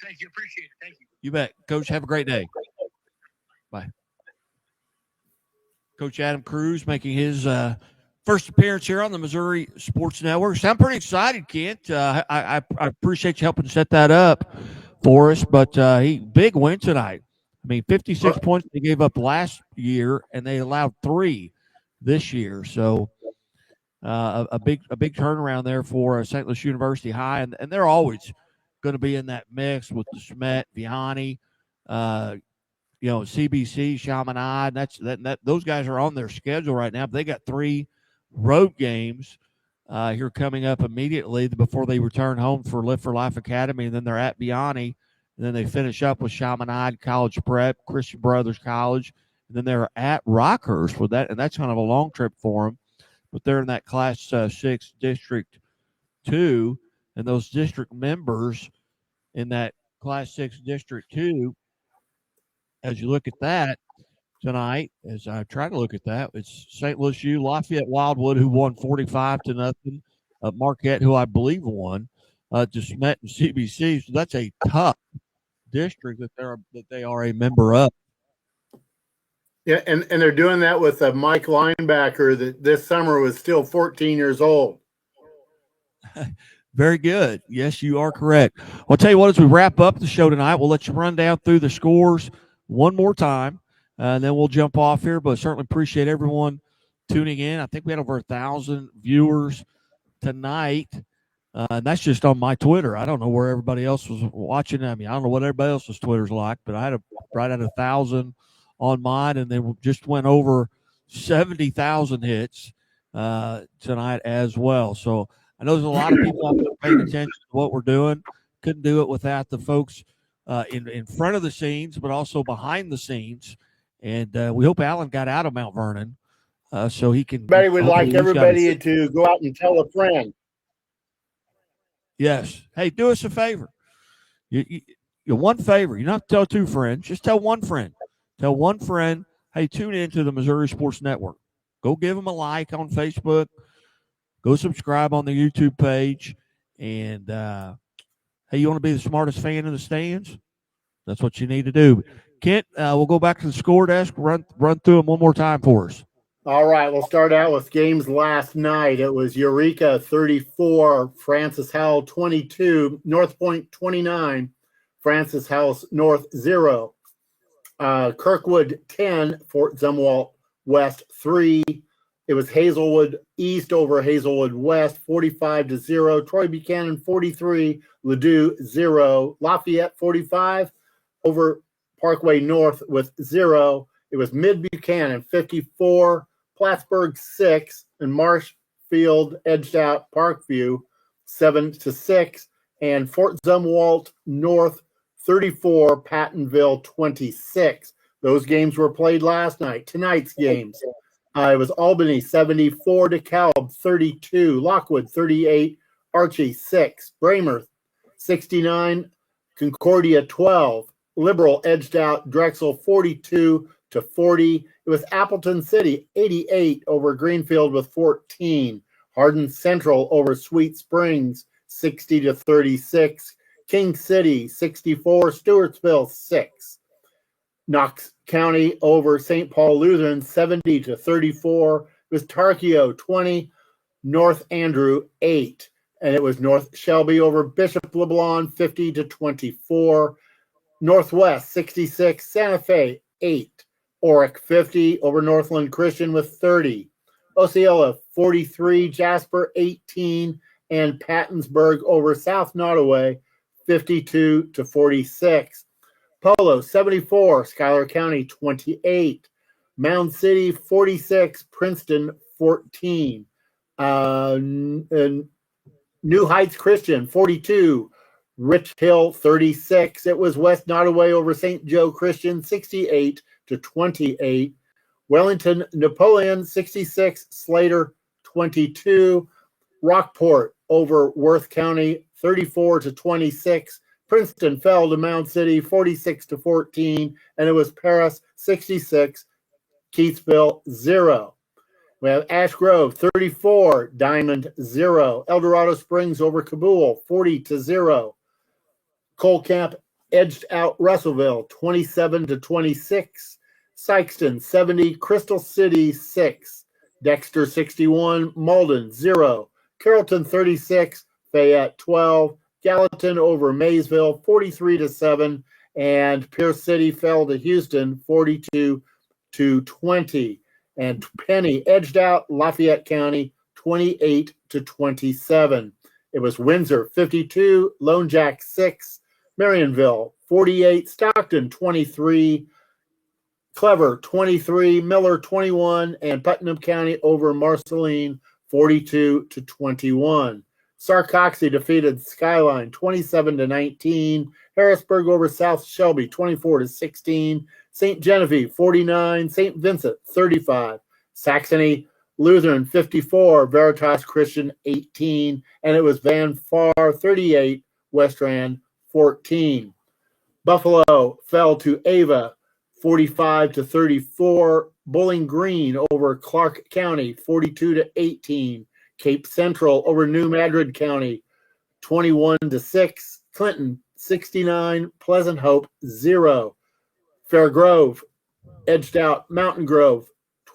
Thank you. Appreciate it. Thank you. You bet. Coach, have a great day. Bye. Coach Adam Cruz making his first appearance here on the Missouri Sports Network. So I'm pretty excited, Kent. I appreciate you helping set that up for us. But big win tonight. 56 points they gave up last year, and they allowed 3 this year. So a big turnaround there for St. Louis University High, and they're always going to be in that mix with the Smet, Vianney, CBC, Chaminade. Those guys are on their schedule right now. But they got 3 road games here coming up immediately before they return home for Live for Life Academy, and then they're at Vianney. And then they finish up with Chaminade College Prep, Christian Brothers College, and then they're at Rockhurst with that, and that's kind of a long trip for them. But they're in that Class 6 District 2, and those district members in that Class 6 District 2, as you look at that tonight, as I try to look at that, it's St. Louis U, Lafayette Wildwood, who won 45-0, Marquette, who I believe won, DeSmet and CBC. So that's a tough district that they are a member of. Yeah, and they're doing that with a Mike linebacker that this summer was still 14 years old. Very good. Yes, you are correct. Well, I'll tell you what, as we wrap up the show tonight, we'll let you run down through the scores one more time, and then we'll jump off here. But certainly appreciate everyone tuning in. I think we had over 1,000 viewers tonight. And that's just on my Twitter. I don't know where everybody else was watching. I don't know what everybody else's Twitter's like, but I had right at 1,000 on mine, and they just went over 70,000 hits tonight as well. So I know there's a lot of people out there paying attention to what we're doing. Couldn't do it without the folks in front of the scenes, but also behind the scenes. And we hope Allen got out of Mount Vernon so he can. Everybody would like everybody to go out and tell a friend. Yes. Hey, do us a favor. You one favor. You don't have to tell 2 friends. Just tell 1 friend. Tell 1 friend, hey, tune in to the Missouri Sports Network. Go give them a like on Facebook. Go subscribe on the YouTube page. And, hey, you want to be the smartest fan in the stands? That's what you need to do. Kent, we'll go back to the score desk. Run through them one more time for us. All right, we'll start out with games last night. It was Eureka 34, Francis Howell 22, North Point 29, Francis House North 0, Kirkwood 10, Fort Zumwalt West 3. It was Hazelwood East over Hazelwood West 45-0, Troy Buchanan 43, Ladue 0, Lafayette 45 over Parkway North with 0. It was Mid Buchanan 54, Plattsburgh 6, and Marshfield edged out Parkview 7-6, and Fort Zumwalt North 34, Pattonville 26. Those games were played last night. Tonight's games. It was Albany 74, DeKalb 32, Lockwood 38, Archie 6, Bramer 69, Concordia 12. Liberal edged out Drexel 42-40. It was Appleton City 88 over Greenfield with 14. Hardin Central over Sweet Springs 60-36. King City 64, Stewartsville 6. Knox County over St. Paul Lutheran 70-34. It was Tarkio 20, North Andrew 8. And it was North Shelby over Bishop LeBlanc 50-24. Northwest 66, Santa Fe 8. Oric 50 over Northland Christian with 30. Osceola 43, Jasper 18, and Pattonsburg over South Nottoway 52-46. Polo 74, Schuyler County 28. Mound City 46, Princeton 14. New Heights Christian 42, Rich Hill 36. It was West Nottoway over St. Joe Christian 68-28. Wellington Napoleon 66, Slater 22. Rockport over Worth County 34-26. Princeton fell to Mound City 46-14, and it was Paris 66, Keithville 0. We have Ash Grove 34, Diamond 0. El Dorado Springs over Kabul 40-0. Cole Camp edged out Russellville 27-26. Sykeston 70, Crystal City 6. Dexter 61, Malden 0. Carrollton 36, Fayette 12. Gallatin over Maysville 43-7. And Pierce City fell to Houston 42-20. And Penny edged out Lafayette County 28-27. It was Windsor 52, Lone Jack 6, Marionville 48, Stockton 23, Clever 23, Miller 21, and Putnam County over Marceline 42-21. Sarcoxy defeated Skyline 27-19. Harrisburg over South Shelby 24-16. St. Genevieve 49, St. Vincent 35, Saxony Lutheran 54, Veritas Christian 18, and it was Van Far 38, West Rand 14. Buffalo fell to Ava 45-34. Bowling Green over Clark County 42-18. Cape Central over New Madrid County 21-6. Clinton 69, Pleasant Hope 0. Fair Grove edged out Mountain Grove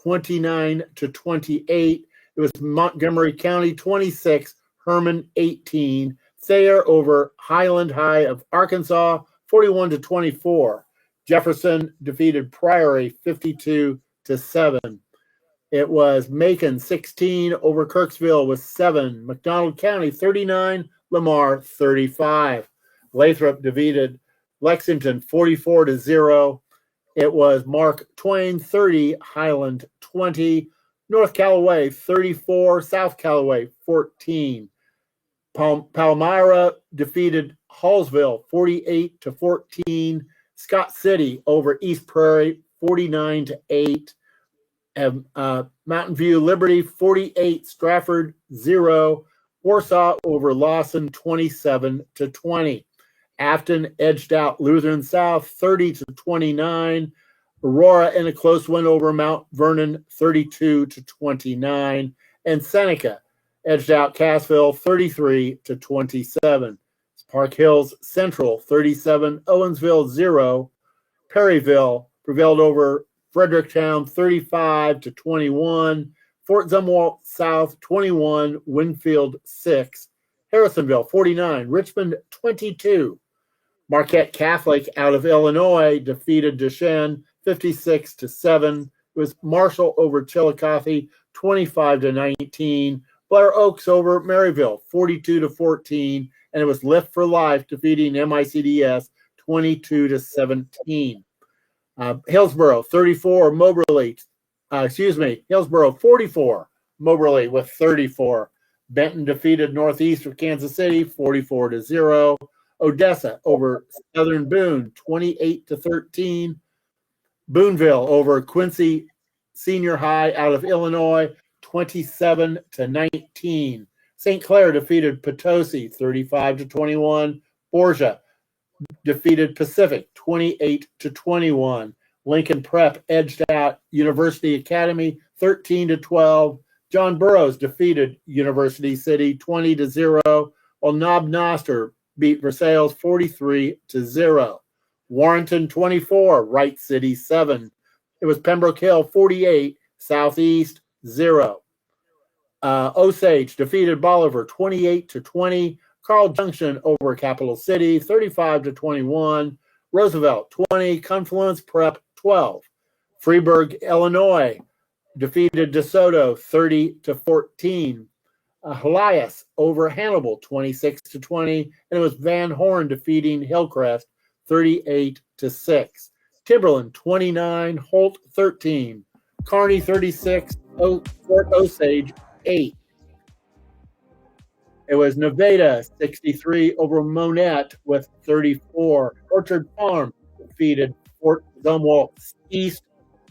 29-28. It was Montgomery County 26, Herman 18. Thayer over Highland High of Arkansas 41-24. Jefferson defeated Priory 52-7. It was Macon 16 over Kirksville with 7. McDonald County 39, Lamar 35. Lathrop defeated Lexington 44-0. It was Mark Twain 30, Highland 20, North Callaway 34, South Callaway 14. Palmyra defeated Hallsville 48-14. Scott City over East Prairie 49-8. Mountain View Liberty 48, Stratford 0. Warsaw over Lawson 27-20. Afton edged out Lutheran South 30-29. Aurora in a close win over Mount Vernon 32-29. And Seneca edged out Cassville 33-27. Park Hills Central 37, Owensville 0. Perryville prevailed over Fredericktown 35-21. Fort Zumwalt South 21, Winfield 6. Harrisonville 49, Richmond 22. Marquette Catholic out of Illinois defeated Deschênes 56-7. It was Marshall over Chillicothe 25-19. Blair Oaks over Maryville 42-14. And it was Lift for Life defeating MICDS 22-17. Hillsboro 34, Hillsboro 44, Moberly with 34. Benton defeated Northeast of Kansas City 44-0. Odessa over Southern Boone, 28-13. Booneville over Quincy Senior High out of Illinois, 27-19. St. Clair defeated Potosi, 35-21. Borgia defeated Pacific, 28-21. Lincoln Prep edged out University Academy, 13-12. John Burroughs defeated University City, 20-0. While Knob Noster beat Versailles, 43-0. Warrenton 24, Wright City 7. It was Pembroke Hill 48, Southeast 0. Osage defeated Bolivar 28-20. Carl Junction over Capital City 35-21. Roosevelt 20. Confluence Prep 12. Freeburg, Illinois defeated DeSoto 30-14. Helias over Hannibal 26-20. And it was Van Horn defeating Hillcrest 38-6. Timberland 29, Holt 13, Kearney 36, Fort Osage 8. It was Nevada 63 over Monette with 34. Orchard Farm defeated Fort Zumwalt East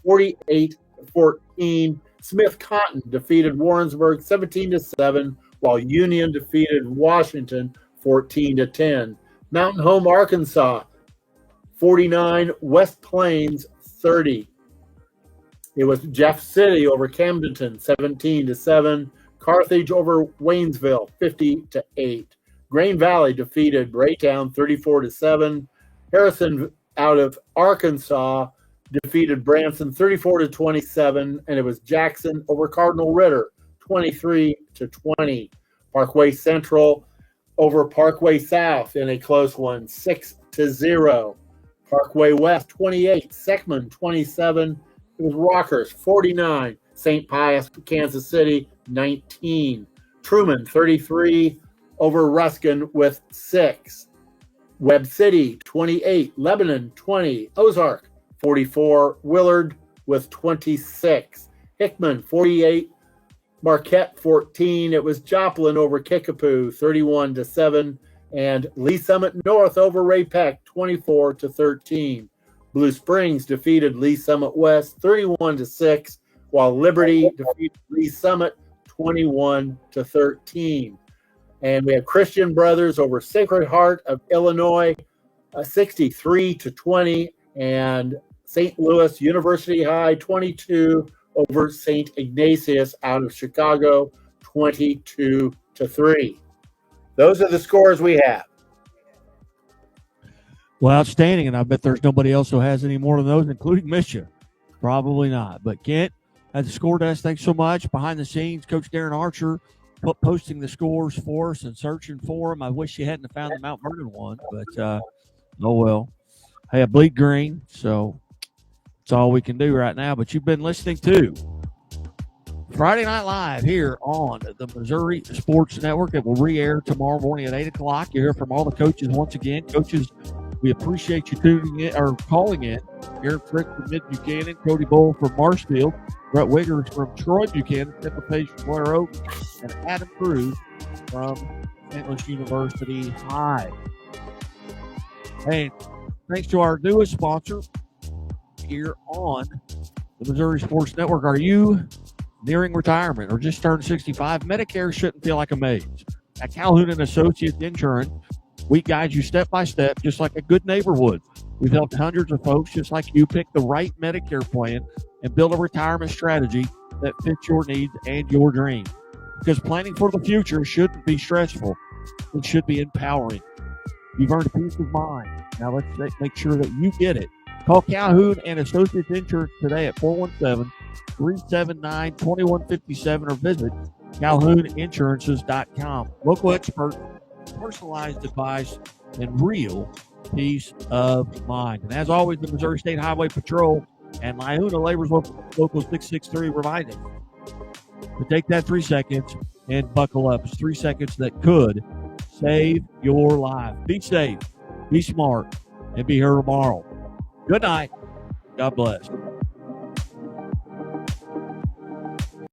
48-14. Smith Cotton defeated Warrensburg 17-7, while Union defeated Washington 14-10. Mountain Home, Arkansas 49, West Plains 30. It was Jeff City over Camdenton 17-7. Carthage over Waynesville 50-8. Grain Valley defeated Braytown 34-7. Harrison out of Arkansas defeated Branson 34-27, and it was Jackson over Cardinal Ritter 23-20. Parkway Central over Parkway South in a close one 6-0. Parkway West 28, Seckman 27. It was Rockers 49, St. Pius, Kansas City 19. Truman 33 over Ruskin with 6. Webb City 28, Lebanon 20, Ozark 44, Willard with 26. Hickman 48, Marquette 14. It was Joplin over Kickapoo 31-7. And Lee Summit North over Ray Peck 24-13. Blue Springs defeated Lee Summit West 31-6, while Liberty defeated Lee Summit 21-13. And we have Christian Brothers over Sacred Heart of Illinois 63-20, and St. Louis University High 22 over St. Ignatius out of Chicago 22-3. Those are the scores we have. Well, outstanding, and I bet there's nobody else who has any more than those, including Misha. Probably not. But Kent, at the score desk, thanks so much. Behind the scenes, Coach Darren Archer posting the scores for us and searching for them. I wish you hadn't found the Mount Vernon one, but oh well. Hey, I bleed green, so that's all we can do right now. But you've been listening to Friday Night Live here on the Missouri Sports Network. It will re-air tomorrow morning at 8 o'clock. You hear from all the coaches once again. Coaches, we appreciate you tuning in or calling in. Aaron Frick from Mid-Buchanan, Cody Bull from Marshfield, Brett Wiggers from Troy Buchanan, Temple Page from Blair Oak, and Adam Cruz from St. Louis University High. Hey, thanks to our newest sponsor here on the Missouri Sports Network. Are you nearing retirement or just turned 65? Medicare shouldn't feel like a maze. At Calhoun and Associates Insurance, we guide you step by step, just like a good neighbor would. We've helped hundreds of folks just like you pick the right Medicare plan and build a retirement strategy that fits your needs and your dreams. Because planning for the future shouldn't be stressful. It should be empowering. You've earned peace of mind. Now let's make sure that you get it. Call Calhoun and Associates Insurance today at 417-379-2157 or visit CalhounInsurances.com. Local expert, personalized advice, and real peace of mind. And as always, the Missouri State Highway Patrol and Liuna Labor's Local 663 remind us to take that 3 seconds and buckle up. It's 3 seconds that could save your life. Be safe, be smart, and be here tomorrow. Good night. God bless.